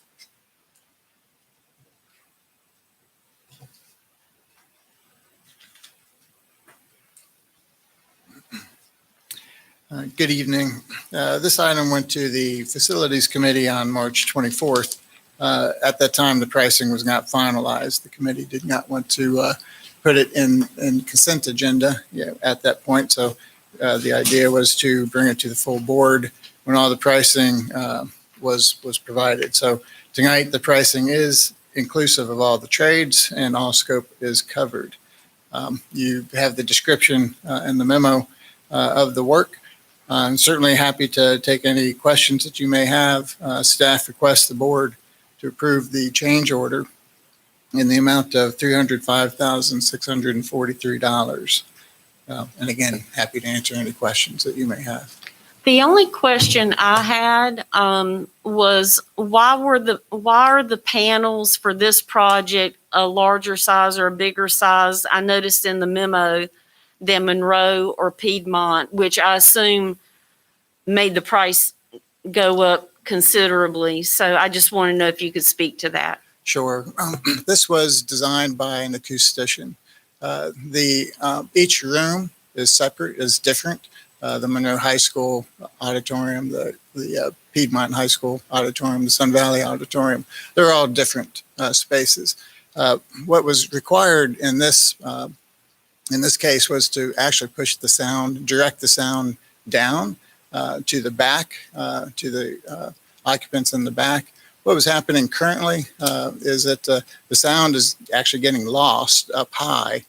Good evening. This item went to the Facilities Committee on March 24th. At that time, the pricing was not finalized. The committee did not want to put it in consent agenda at that point. So the idea was to bring it to the full board when all the pricing was provided. So tonight, the pricing is inclusive of all the trades and all scope is covered. You have the description in the memo of the work. I'm certainly happy to take any questions that you may have. Staff requests the board to approve the change order in the amount of $305,643. And again, happy to answer any questions that you may have. The only question I had was why are the panels for this project a larger size or a bigger size? I noticed in the memo than Monroe or Piedmont, which I assume made the price go up considerably. So I just want to know if you could speak to that. Sure. This was designed by an acoustician. Each room is separate, is different. The Monroe High School auditorium, the Piedmont High School auditorium, the Sun Valley auditorium, they're all different spaces. What was required in this case was to actually push the sound, direct the sound down to the back, to the occupants in the back. What was happening currently is that the sound is actually getting lost up high.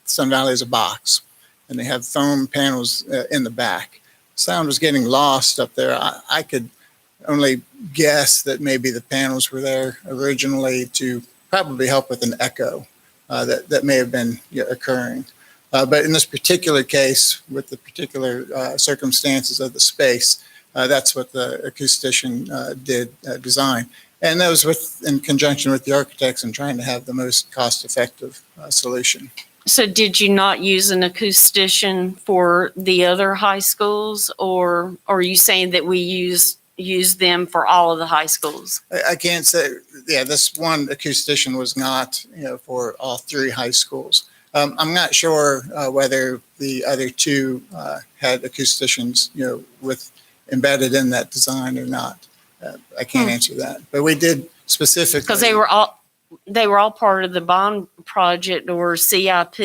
Sun Valley is a box, and they have foam panels in the back. Sound was getting lost up there. I could only guess that maybe the panels were there originally to probably help with an echo that may have been occurring. But in this particular case, with the particular circumstances of the space, that's what the acoustician did design. And that was in conjunction with the architects and trying to have the most cost-effective solution. So did you not use an acoustician for the other high schools, or are you saying that we use them for all of the high schools? I can't say, this one acoustician was not, for all three high schools. I'm not sure whether the other two had acousticians, with embedded in that design or not. I can't answer that, but we did specifically. Because they were all part of the bond project or CIP,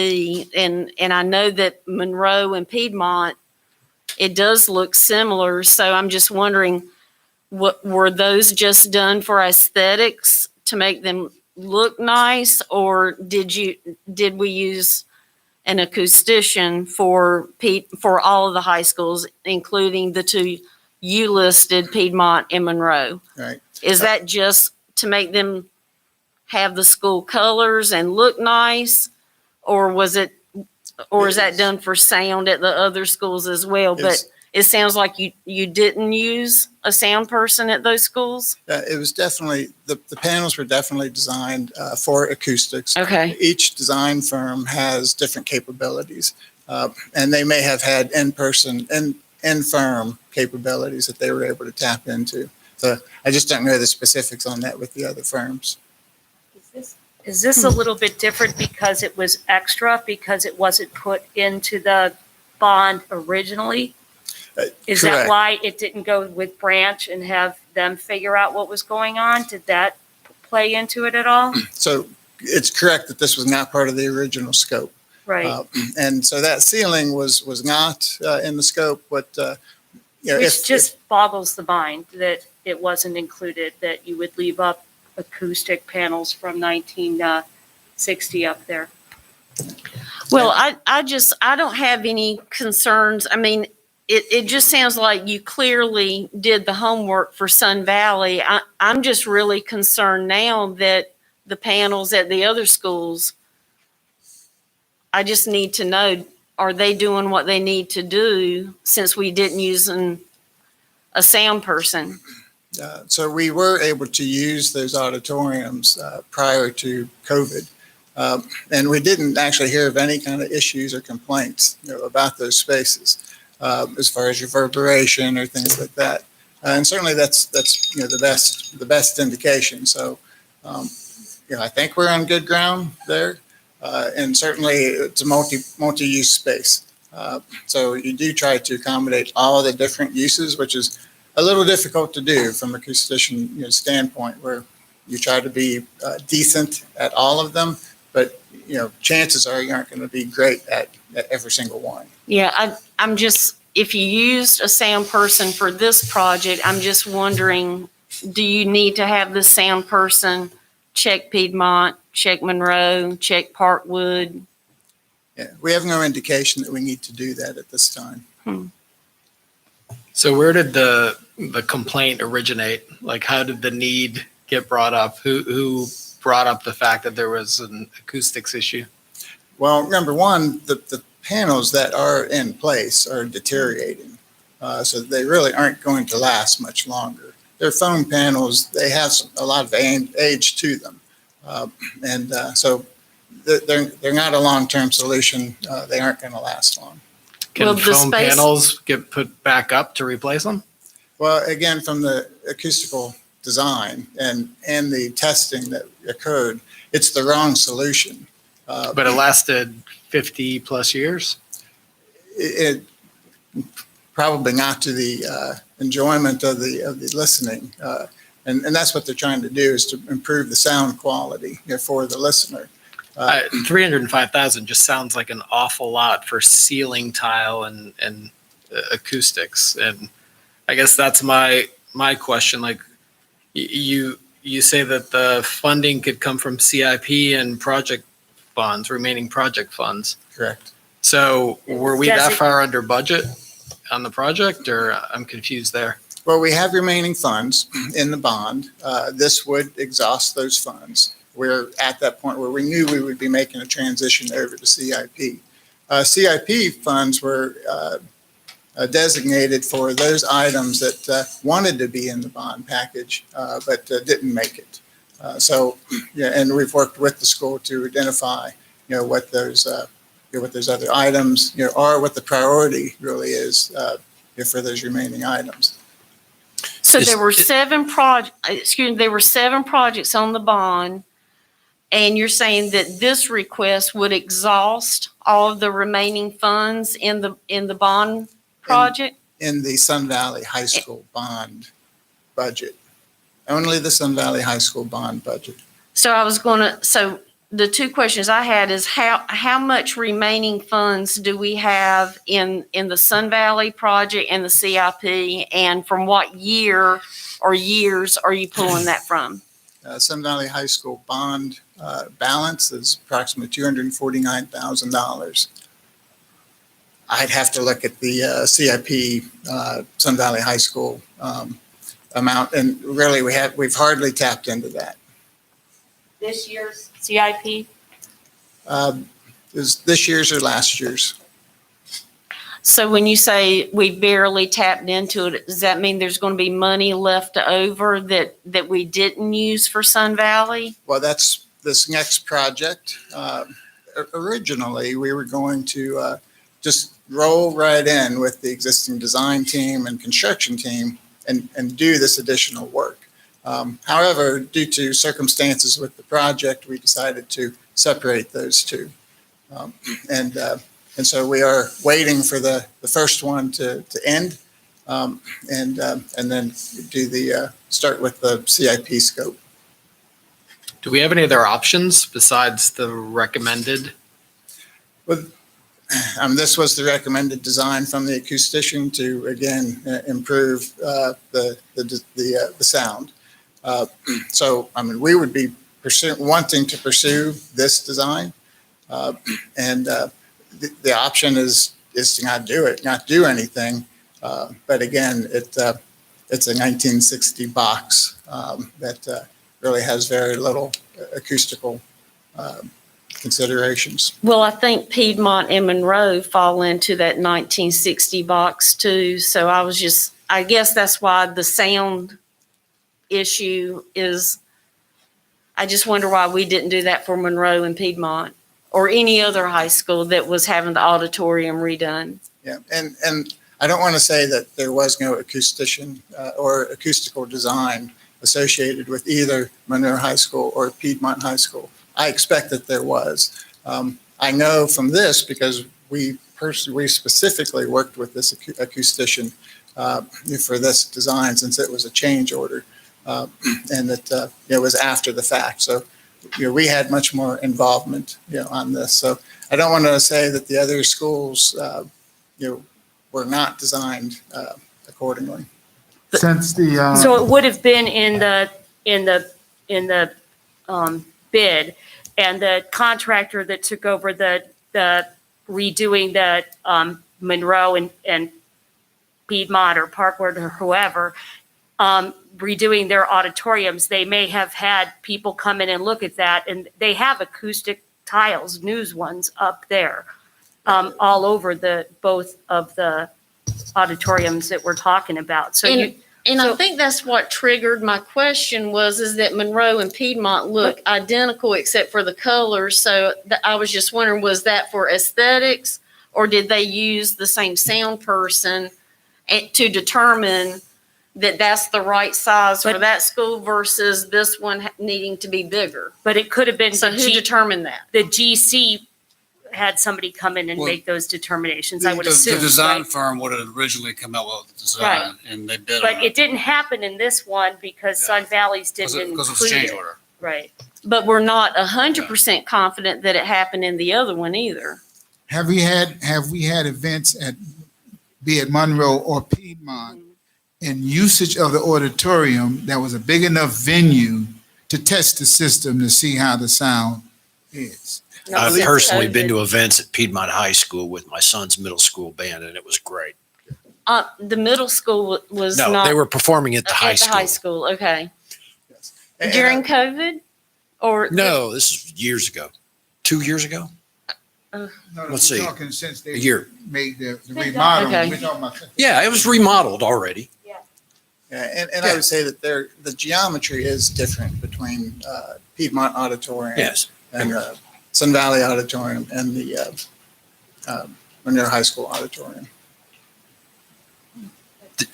and I know that Monroe and Piedmont, it does look similar. So I'm just wondering, what were those just done for aesthetics to make them look nice, or did we use an acoustician for all of the high schools, including the two you listed, Piedmont and Monroe? Right. Is that just to make them have the school colors and look nice, or was it or is that done for sound at the other schools as well? But it sounds like you didn't use a sound person at those schools? It was definitely, the panels were definitely designed for acoustics. Okay. Each design firm has different capabilities, and they may have had in-person and in-firm capabilities that they were able to tap into. So I just don't know the specifics on that with the other firms. Is this a little bit different because it was extra, because it wasn't put into the bond originally? Is that Correct. why it didn't go with Branch and have them figure out what was going on? Did that play into it at all? So it's correct that this was not part of the original scope. Right. And so that ceiling was not in the scope, but Which just boggles the mind that it wasn't included, that you would leave up acoustic panels from 1960 up there. Well, I don't have any concerns. I mean, it just sounds like you clearly did the homework for Sun Valley. I'm just really concerned now that the panels at the other schools, I just need to know, are they doing what they need to do since we didn't use a sound person? So we were able to use those auditoriums prior to COVID. And we didn't actually hear of any kind of issues or complaints about those spaces as far as reverberation or things like that. And certainly that's the best indication. So I think we're on good ground there. And certainly it's a multi-use space. So you do try to accommodate all of the different uses, which is a little difficult to do from a acoustician standpoint, where you try to be decent at all of them, but chances are you aren't going to be great at every single one. Yeah, I'm just, if you used a sound person for this project, I'm just wondering, do you need to have the sound person check Piedmont, check Monroe, check Parkwood? Yeah, we have no indication that we need to do that at this time. So where did the complaint originate? Like, how did the need get brought up? Who brought up the fact that there was an acoustics issue? Well, number one, the panels that are in place are deteriorating. So they really aren't going to last much longer. They're foam panels. They have a lot of age to them. So they're not a long-term solution. They aren't going to last long. Can foam panels get put back up to replace them? Well, again, from the acoustical design and the testing that occurred, it's the wrong solution. But it lasted 50 plus years? It probably not to the enjoyment of the listening. And that's what they're trying to do, is to improve the sound quality for the listener. 305,000 just sounds like an awful lot for ceiling tile and acoustics. And I guess that's my question. Like, you say that the funding could come from CIP and project funds, remaining project funds. Correct. So were we that far under budget on the project, or I'm confused there? Well, we have remaining funds in the bond. This would exhaust those funds. We're at that point where we knew we would be making a transition over to CIP. CIP funds were designated for those items that wanted to be in the bond package, but didn't make it. And we've worked with the school to identify, what those other items, are, what the priority really is for those remaining items. So there were seven projects on the bond, and you're saying that this request would exhaust all of the remaining funds in the bond project? In the Sun Valley High School bond budget. Only the Sun Valley High School bond budget. So so the two questions I had is how much remaining funds do we have in the Sun Valley project and the CIP, and from what year or years are you pulling that from? Sun Valley High School bond balance is approximately $249,000. I'd have to look at the CIP Sun Valley High School amount, and really we've hardly tapped into that. This year's CIP? is this year's or last year's. So when you say we barely tapped into it, does that mean there's going to be money left over that we didn't use for Sun Valley? Well, that's this next project. Originally, we were going to just roll right in with the existing design team and construction team and do this additional work. However, due to circumstances with the project, we decided to separate those two. And so we are waiting for the first one to end and then do start with the CIP scope. Do we have any other options besides the recommended? Well, this was the recommended design from the acoustician to, again, improve the sound. So, we would be wanting to pursue this design. And the option is to not do it, not do anything. But again, it's a 1960 box that really has very little acoustical considerations. Well, I think Piedmont and Monroe fall into that 1960 box too. So I guess that's why the sound issue is, I just wonder why we didn't do that for Monroe and Piedmont or any other high school that was having the auditorium redone. Yeah, and I don't want to say that there was no acoustician or acoustical design associated with either Monroe High School or Piedmont High School. I expect that there was. I know from this because we specifically worked with this acoustician for this design since it was a change order and that it was after the fact. So we had much more involvement on this. So I don't want to say that the other schools were not designed accordingly. Since the So it would have been in the bid, and the contractor that took over the redoing the Monroe and Piedmont or Parkwood or whoever, redoing their auditoriums, they may have had people come in and look at that, and they have acoustic tiles, news ones up there, all over both of the auditoriums that we're talking about. So I think that's what triggered my question is that Monroe and Piedmont look identical except for the colors. So I was just wondering, was that for aesthetics or did they use the same sound person to determine that that's the right size for that school versus this one needing to be bigger? But it could have been. So who determined that? The GC had somebody come in and make those determinations, I would assume. The design right? firm would have originally come out with the design, Right. and they bid But on it didn't happen in this one because Sun Valley's didn't include because it was a change it. order. Right. But we're not 100% confident that it happened in the other one either. have we had events at be it Monroe or Piedmont and usage of the auditorium that was a big enough venue to test the system to see how the sound is? I've personally been to events at Piedmont High School with my son's middle school band, and it was great. The middle school was No, not. they were performing at the high At the school. high school, okay. And During COVID? Or? No, this is years ago. 2 years ago? No, Let's we're see. talking since they A year. made the remodel. Okay. We're talking about Yeah, it was remodeled already. Yeah, and I would say that the geometry is different between Piedmont Auditorium Yes. and Sun Valley Auditorium and the Monroe High School Auditorium.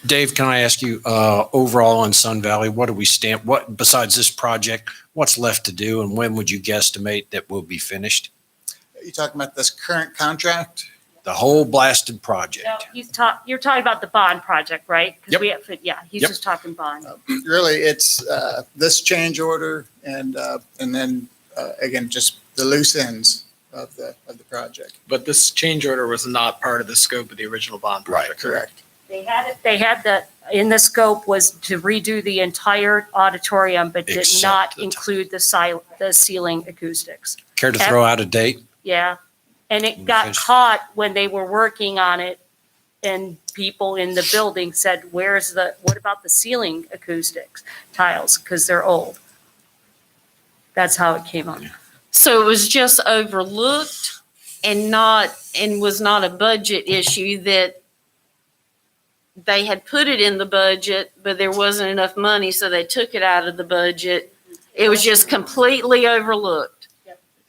Dave, can I ask you, overall on Sun Valley, what do we stand, what, besides this project, what's left to do and when would you guesstimate that will be finished? Are you talking about this current contract? The whole blasted project? No, you're talking about the bond project, right? 'Cause Yep. we have, he's Yep. just talking bond. Really, it's this change order and then again, just the loose ends of the project. But this change order was not part of the scope of the original bond project. Correct. They had in the scope was to redo the entire auditorium, but did Except not the include the ceiling acoustics. Care to throw out a date? Yeah. And it got caught when they were working on it and people in the building said, what about the ceiling acoustics tiles? Because they're old. That's how it came on. So it was just overlooked and was not a budget issue, that they had put it in the budget, but there wasn't enough money, so they took it out of the budget. It was just completely overlooked.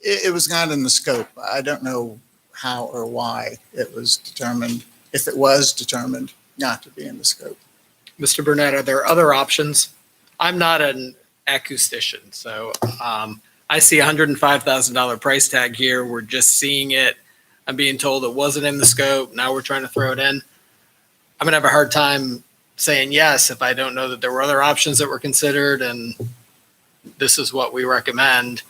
It was not in the scope. I don't know how or why it was determined, if it was determined not to be in the scope. Mr. Burnett, are there other options? I'm not an acoustician, so I see $105,000 price tag here. We're just seeing it. I'm being told it wasn't in the scope. Now we're trying to throw it in. I'm gonna have a hard time saying yes if I don't know that there were other options that were considered, and this is what we recommend.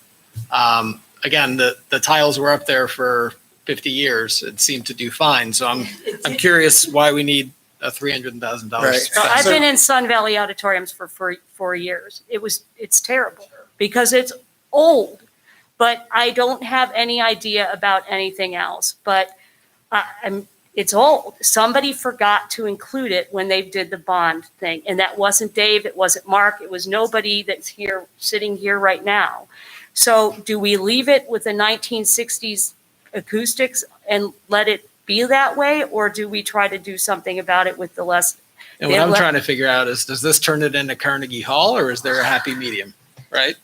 Again, the tiles were up there for 50 years. It seemed to do fine. So I'm curious why we need a $300,000. Right. I've been in Sun Valley auditoriums for 4 years. It's terrible because it's old, but I don't have any idea about anything else. But it's old. Somebody forgot to include it when they did the bond thing. And that wasn't Dave, it wasn't Mark, it was nobody that's here, sitting here right now. So do we leave it with the 1960s acoustics and let it be that way? Or do we try to do something about it with the less? And what I'm trying to figure out is, does this turn it into Carnegie Hall, or is there a happy medium, right?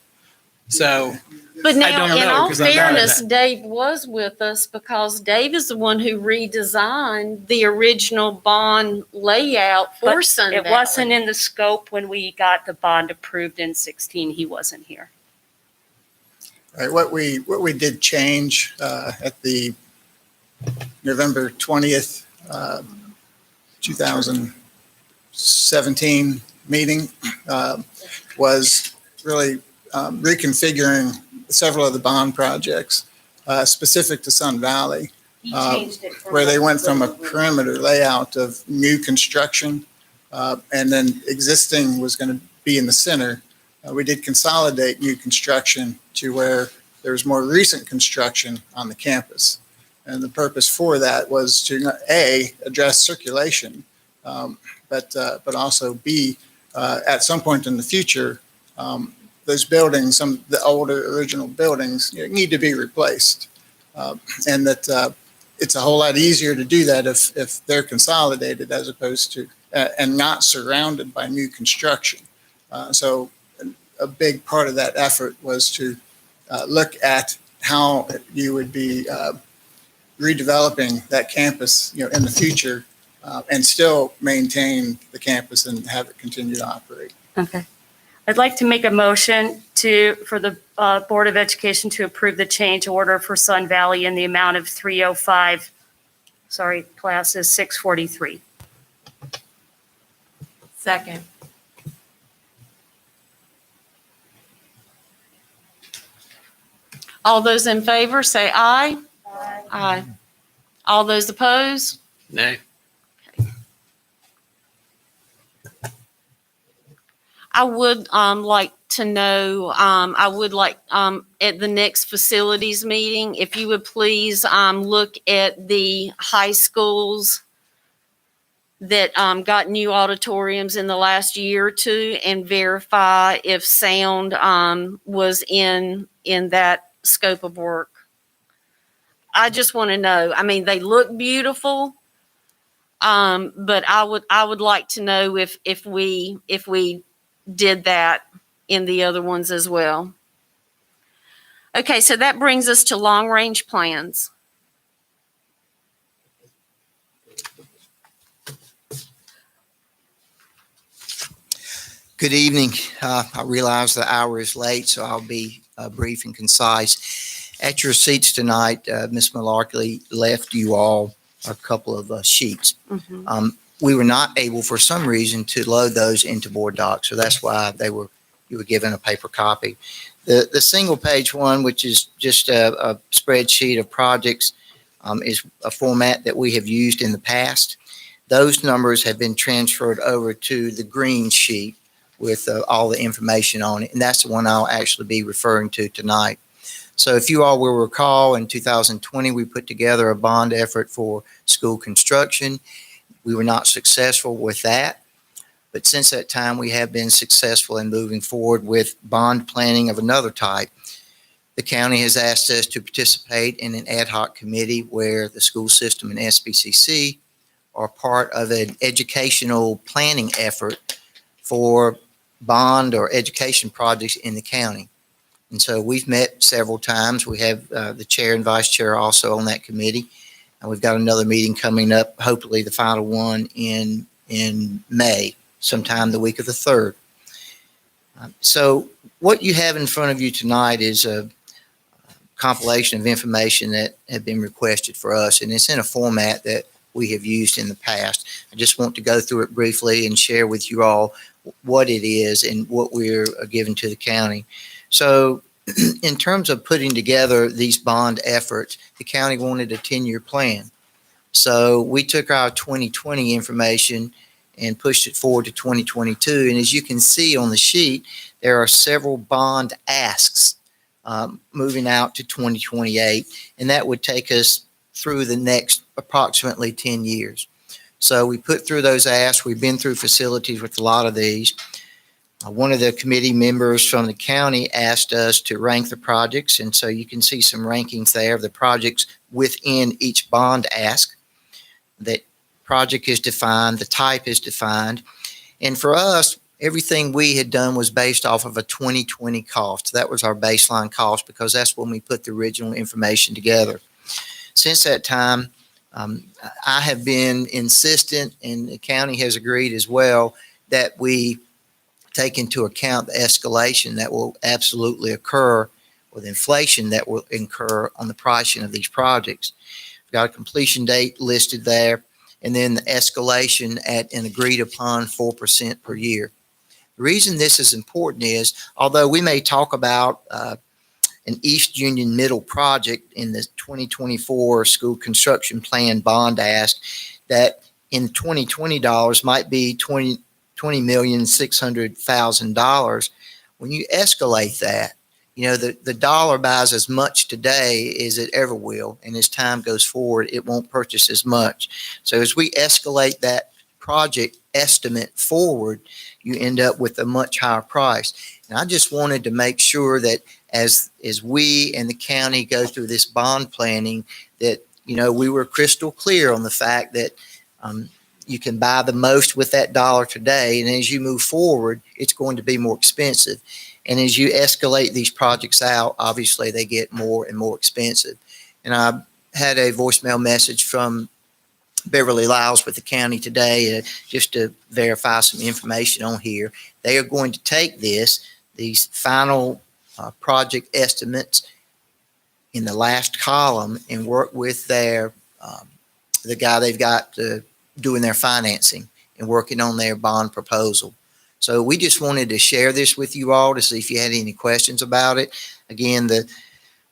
So But I now, don't in know, all 'cause I'm not in fairness, that. Dave was with us because Dave is the one who redesigned the original bond layout for But Sun it Valley. wasn't in the scope when we got the bond approved in 16. He wasn't here. Right, what we did change at the November 20th, 2017 meeting was really reconfiguring several of the bond projects specific to Sun Valley, He changed it for where they went from a the- perimeter layout of new construction and then existing was going to be in the center. We did consolidate new construction to where there was more recent construction on the campus. And the purpose for that was to, A, address circulation, but also B, at some point in the future, those buildings, some of the older original buildings, need to be replaced. And that it's a whole lot easier to do that if they're consolidated as opposed to, and not surrounded by new construction. So a big part of that effort was to look at how you would be redeveloping that campus, in the future, and still maintain the campus and have it continue to operate. Okay. I'd like to make a motion for the Board of Education to approve the change order for Sun Valley in the amount of class is 643. Second. All those in favor say aye. Aye. All those opposed? Nay. I would like to know, I would like at the next facilities meeting, if you would please look at the high schools that got new auditoriums in the last year or two and verify if sound was in that scope of work. I just want to know. I mean, they look beautiful, but I would like to know if we did that in the other ones as well. Okay, so that brings us to long-range plans. Good evening. I realize the hour is late, so I'll be brief and concise. At your seats tonight, Ms. Malarkey left you all a couple of sheets. Mm-hmm. We were not able, for some reason, to load those into board docs, so that's why you were given a paper copy. The single page one, which is just a spreadsheet of projects, is a format that we have used in the past. Those numbers have been transferred over to the green sheet with all the information on it, and that's the one I'll actually be referring to tonight. So if you all will recall, in 2020, we put together a bond effort for school construction. We were not successful with that, but since that time, we have been successful in moving forward with bond planning of another type. The county has asked us to participate in an ad hoc committee where the school system and SBCC are part of an educational planning effort for bond or education projects in the county. And so we've met several times. We have the chair and vice chair also on that committee. And we've got another meeting coming up, hopefully the final one in May, sometime the week of the 3rd. So what you have in front of you tonight is a compilation of information that have been requested for us, and it's in a format that we have used in the past. I just want to go through it briefly and share with you all what it is and what we're giving to the county. So in terms of putting together these bond efforts, the county wanted a 10-year plan. So we took our 2020 information and pushed it forward to 2022. And as you can see on the sheet, there are several bond asks moving out to 2028, and that would take us through the next approximately 10 years. So we put through those asks. We've been through facilities with a lot of these. One of the committee members from the county asked us to rank the projects, and so you can see some rankings there of the projects within each bond ask. That project is defined, the type is defined, and for us, everything we had done was based off of a 2020 cost. That was our baseline cost because that's when we put the original information together. Since that time, I have been insistent, and the county has agreed as well, that we take into account the escalation that will absolutely occur with inflation that will incur on the pricing of these projects. We've got a completion date listed there, and then the escalation at an agreed upon 4% per year. The reason this is important is, although we may talk about an East Union Middle project in the 2024 school construction plan bond ask, that in 2020 dollars might be $20,600,000. When you escalate that, you know, the dollar buys as much today as it ever will, and as time goes forward, it won't purchase as much. So as we escalate that project estimate forward, you end up with a much higher price. And I just wanted to make sure that as we and the county go through this bond planning, that, you know, we were crystal clear on the fact that you can buy the most with that dollar today, and as you move forward, it's going to be more expensive. And as you escalate these projects out, obviously they get more and more expensive. And I had a voicemail message from Beverly Lyles with the county today just to verify some information on here. They are going to take these final project estimates in the last column and work with the guy they've got doing their financing and working on their bond proposal. So we just wanted to share this with you all to see if you had any questions about it. Again,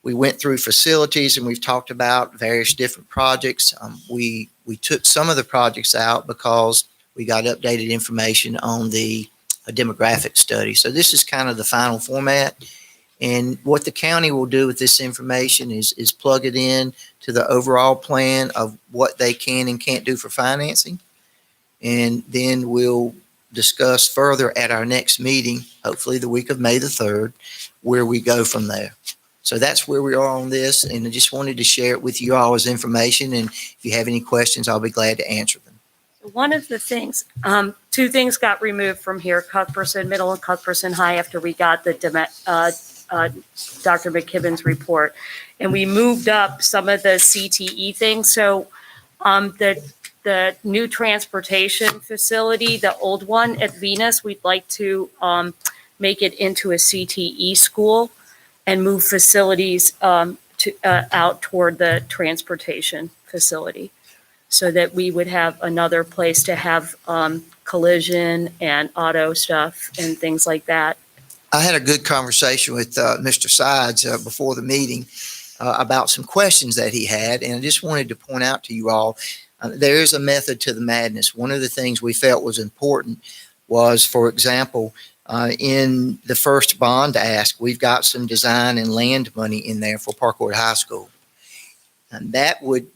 we went through facilities and we've talked about various different projects. We took some of the projects out because we got updated information on the demographic study. So this is kind of the final format. And what the county will do with this information is plug it in to the overall plan of what they can and can't do for financing. And then we'll discuss further at our next meeting, hopefully the week of May the 3rd, where we go from there. So that's where we are on this. And I just wanted to share it with you all as information. And if you have any questions, I'll be glad to answer them. One of the things, two things got removed from here, Cuthbertson Middle and Cuthbertson High, after we got the Dr. McKibben's report. And we moved up some of the CTE things. So the new transportation facility, the old one at Venus, we'd like to make it into a CTE school and move facilities out toward the transportation facility, so that we would have another place to have collision and auto stuff and things like that. I had a good conversation with Mr. Sides before the meeting about some questions that he had, and I just wanted to point out to you all, there is a method to the madness. One of the things we felt was important was, for example, in the first bond ask, we've got some design and land money in there for Parkwood High School. And that would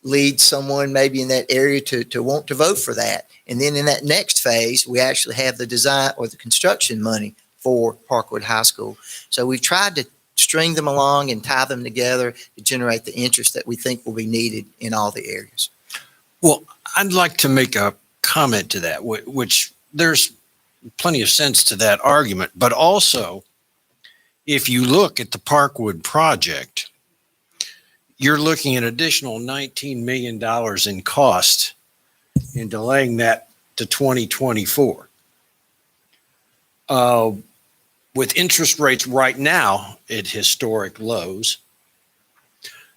lead someone maybe in that area to want to vote for that. And then in that next phase, we actually have the design or the construction money for Parkwood High School. So we've tried string them along and tie them together to generate the interest that we think will be needed in all the areas. Well, I'd like to make a comment to that, which there's plenty of sense to that argument, but also if you look at the Parkwood project, you're looking at additional $19 million in cost in delaying that to 2024. With interest rates right now at historic lows,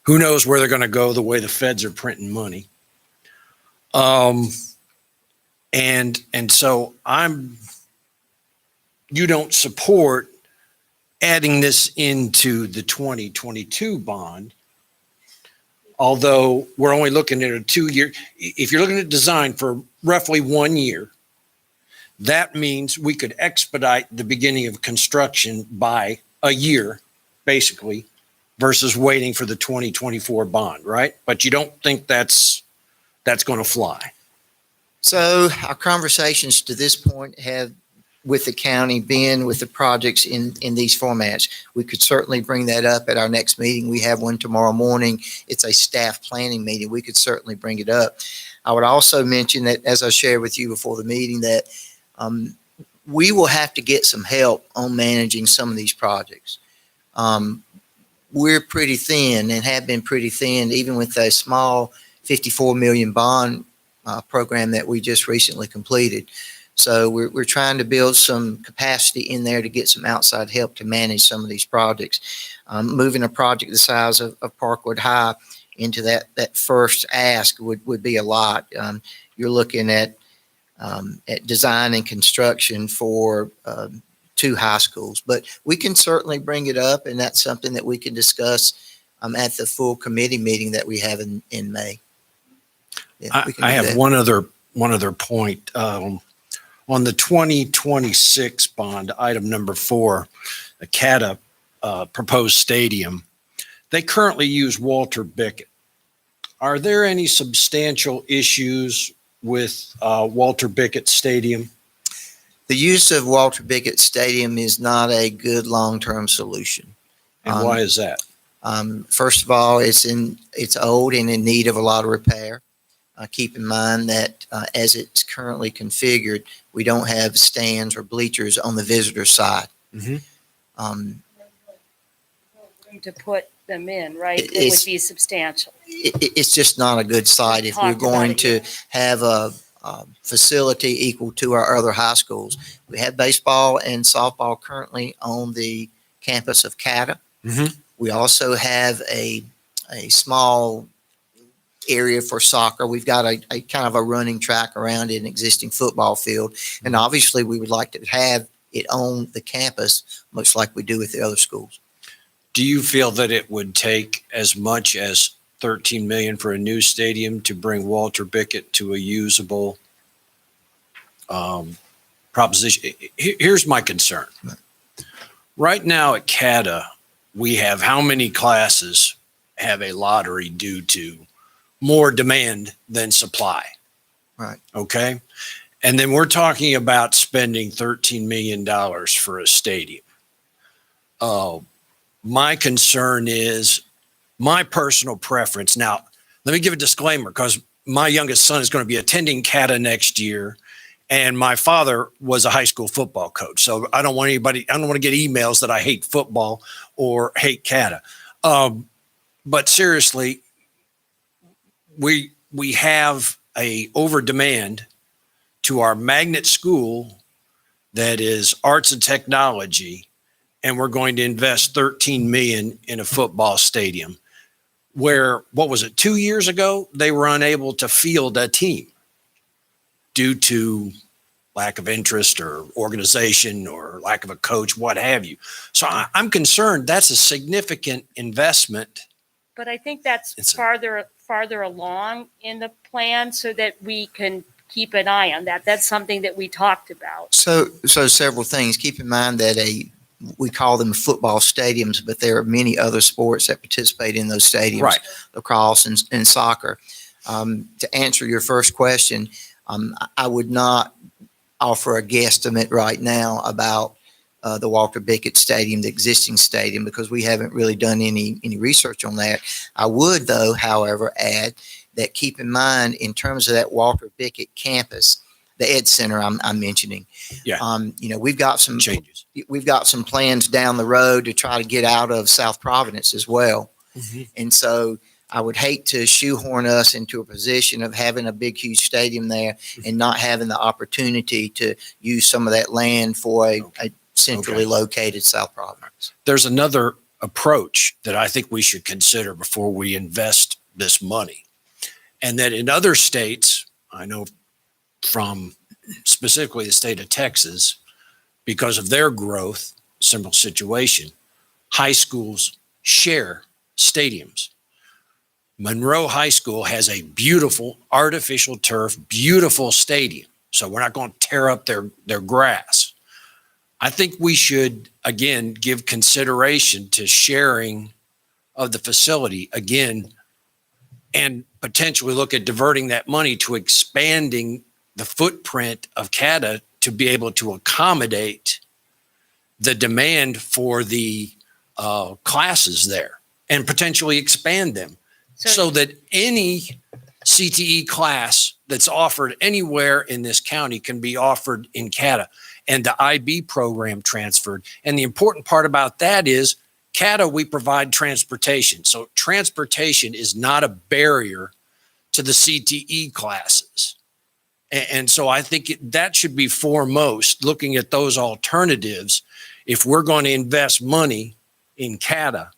who knows where they're going to go the way the feds are printing money. And so you don't support adding this into the 2022 bond, although we're only looking at a 2-year. If you're looking at design for roughly 1 year, that means we could expedite the beginning of construction by a year, basically, versus waiting for the 2024 bond, right? But you don't think that's going to fly. So our conversations to this point have with the county been with the projects in these formats. We could certainly bring that up at our next meeting. We have one tomorrow morning. It's a staff planning meeting. We could certainly bring it up. I would also mention that, as I shared with you before the meeting, that we will have to get some help on managing some of these projects. We're pretty thin and have been pretty thin, even with a small 54 million bond program that we just recently completed. So we're trying to build some capacity in there to get some outside help to manage some of these projects. Moving a project the size of Parkwood High into that first ask would be a lot. You're looking at design and construction for 2 high schools, but we can certainly bring it up, and that's something that we can discuss at the full committee meeting that we have in May. Yeah, I have one other point. On the 2026 bond, item number 4, the CATA proposed stadium, they currently use Walter Bickett. Are there any substantial issues with Walter Bickett Stadium? The use of Walter Bickett Stadium is not a good long-term solution. And why is that? First of all, it's old and in need of a lot of repair. Keep in mind that as it's currently configured, we don't have stands or bleachers on the visitor side. Room to put them in, right? It It's- would be substantial. It's just not a good site if we're Talked about going it, to yeah. have a facility equal to our other high schools. We have baseball and softball currently on the campus of CATA. We also have a small area for soccer. We've got a kind of a running track around an existing football field. And obviously we would like to have it on the campus, much like we do with the other schools. Do you feel that it would take as much as $13 million for a new stadium to bring Walter Bickett to a usable proposition? Here's my concern. Right now at CATA, we have how many classes have a lottery due to more demand than supply? Right. Okay. And then we're talking about spending $13 million for a stadium. My concern is my personal preference. Now, let me give a disclaimer, because my youngest son is going to be attending CATA next year, and my father was a high school football coach. So I don't want to get emails that I hate football or hate CATA. But seriously, we have a over demand to our magnet school that is arts and technology, and we're going to invest $13 million in a football stadium where, what was it, 2 years ago, they were unable to field a team due to lack of interest or organization or lack of a coach, what have you. So I'm concerned that's a significant investment. But I think that's farther along in the plan so that we can keep an eye on that. That's something that we talked about. So several things. Keep in mind that we call them football stadiums, but there are many other sports that participate in those stadiums, right? Lacrosse and soccer. To answer your first question, I would not offer a guesstimate right now about the Walter Bickett Stadium, the existing stadium, because we haven't really done any research on that. I would, though, however, add that keep in mind in terms of that Walter Bickett campus, the Ed Center I'm mentioning. Yeah. We've got some changes. We've got some plans down the road to try to get out of South Providence as well. And so I would hate to shoehorn us into a position of having a big, huge stadium there and not having the opportunity to use some of that land for a centrally located South Providence. There's another approach that I think we should consider before we invest this money. And that in other states, I know from specifically the state of Texas, because of their growth, similar situation, high schools share stadiums. Monroe High School has a beautiful artificial turf, beautiful stadium. So we're not going to tear up their grass. I think we should, again, give consideration to sharing of the facility again, and potentially look at diverting that money to expanding the footprint of CATA to be able to accommodate the demand for the classes there and potentially expand them so that any CTE class that's offered anywhere in this county can be offered in CATA and the IB program transferred. And the important part about that is CATA, we provide transportation. So transportation is not a barrier to the CTE classes. And so I think that should be foremost, looking at those alternatives. If we're going to invest money in CATA,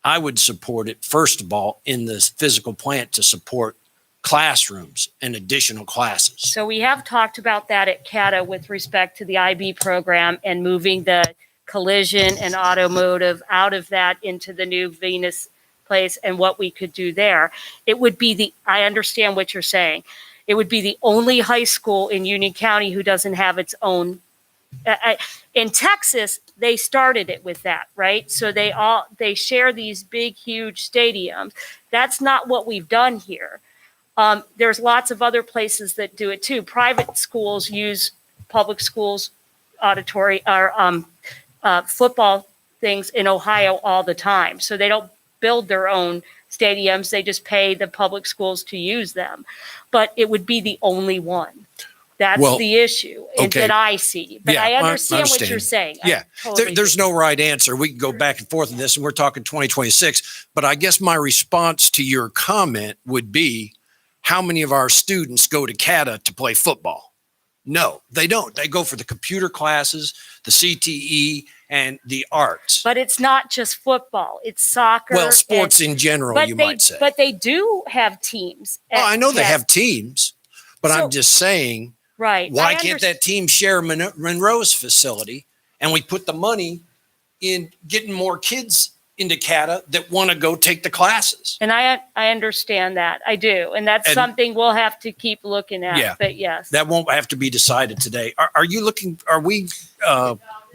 I would support it, first of all, in the physical plant to support classrooms and additional classes. So we have talked about that at CATA with respect to the IB program and moving the collision and automotive out of that into the new Venus place and what we could do there. It would be I understand what you're saying. It would be the only high school in Union County who doesn't have its own. In Texas, they started it with that, right? So they share these big, huge stadiums. That's not what we've done here. There's lots of other places that do it too. Private schools use public schools auditory or football things in Ohio all the time. So they don't build their own stadiums. They just pay the public schools to use them. But it would be the only one. That's the issue that I see. But I understand what you're saying. Yeah, there's no right answer. We can go back and forth on this, and we're talking 2026. But I guess my response to your comment would be, how many of our students go to CATA to play football? No, they don't. They go for the computer classes, the CTE, and the arts. But it's not just football. It's soccer. Well, sports in general, you might say. But they do have teams. I know they have teams, but I'm just saying, right? Why can't that team share Monroe's facility, and we put the money in getting more kids into CATA that want to go take the classes? And I understand that. I do. And that's something we'll have to keep looking at. Yeah, but yes. That won't have to be decided today. Are we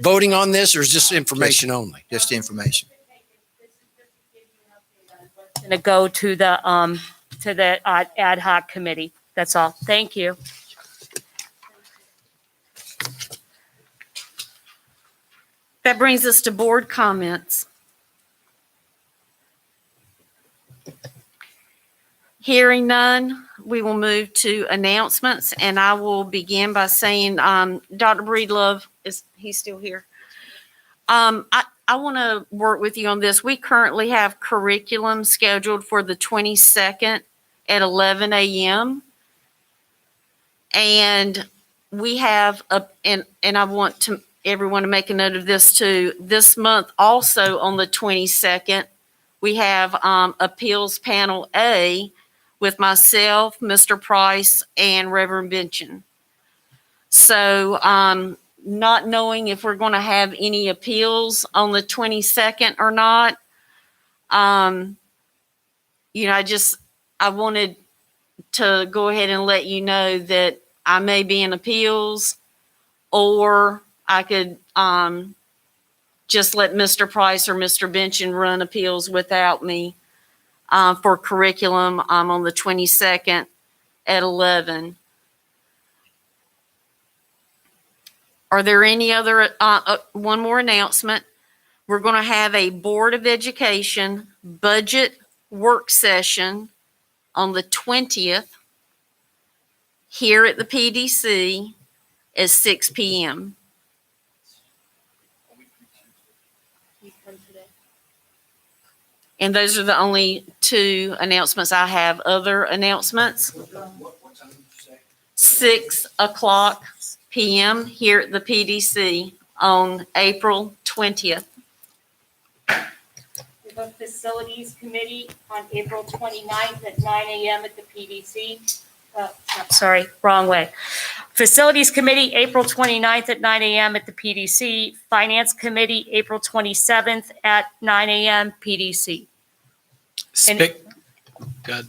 voting on this, or is this information only? Just information. Going to go to the ad hoc committee. That's all. Thank you. That brings us to board comments. Hearing none, we will move to announcements, and I will begin by saying, Dr. Breedlove, is he still here? I want to work with you on this. We currently have curriculum scheduled for the 22nd at 11 a.m. And we have and I want everyone to make a note of this too. This month, also on the 22nd, we have Appeals Panel A with myself, Mr. Price, and Reverend Benson. So not knowing if we're going to have any appeals on the 22nd or not, I wanted to go ahead and let you know that I may be in appeals, or I could just let Mr. Price or Mr. Benson run appeals without me for curriculum on the 22nd at 11. Are there any other, one more announcement? We're going to have a Board of Education budget work session on the 20th here at the PDC at 6 p.m. And those are the only two announcements I have. Other announcements? 6 o'clock p.m. here at the PDC on April 20th. We have a Facilities Committee on April 29th at 9 a.m. at the PDC. Sorry, wrong way. Facilities Committee, April 29th at 9 a.m. at the PDC. Finance Committee, April 27th at 9 a.m. PDC. Good.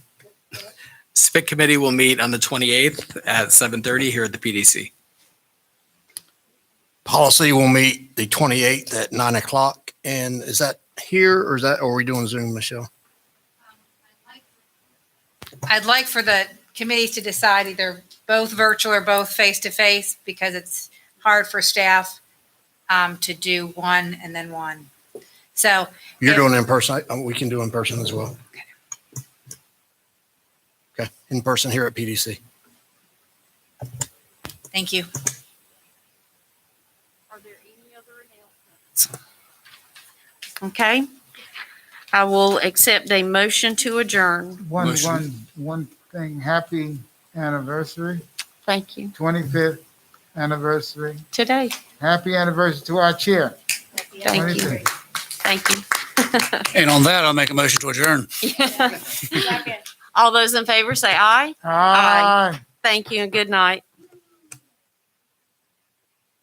SPIC committee will meet on the 28th at 7:30 here at the PDC. Policy will meet the 28th at 9 o'clock. And is that here or are we doing Zoom, Michelle? I'd like for the committees to decide either both virtual or both face-to-face because it's hard for staff to do one and then one. So You're doing in person. We can do in person as well. Okay, in person here at PDC. thank you. Are there any other announcements? Okay. I will accept a motion to adjourn. One thing. Happy anniversary. Thank you. 25th anniversary. Today. Happy anniversary to our chair. Thank you. Thank you. And on that, I'll make a motion to adjourn. All those in favor say aye. Aye. Thank you and good night.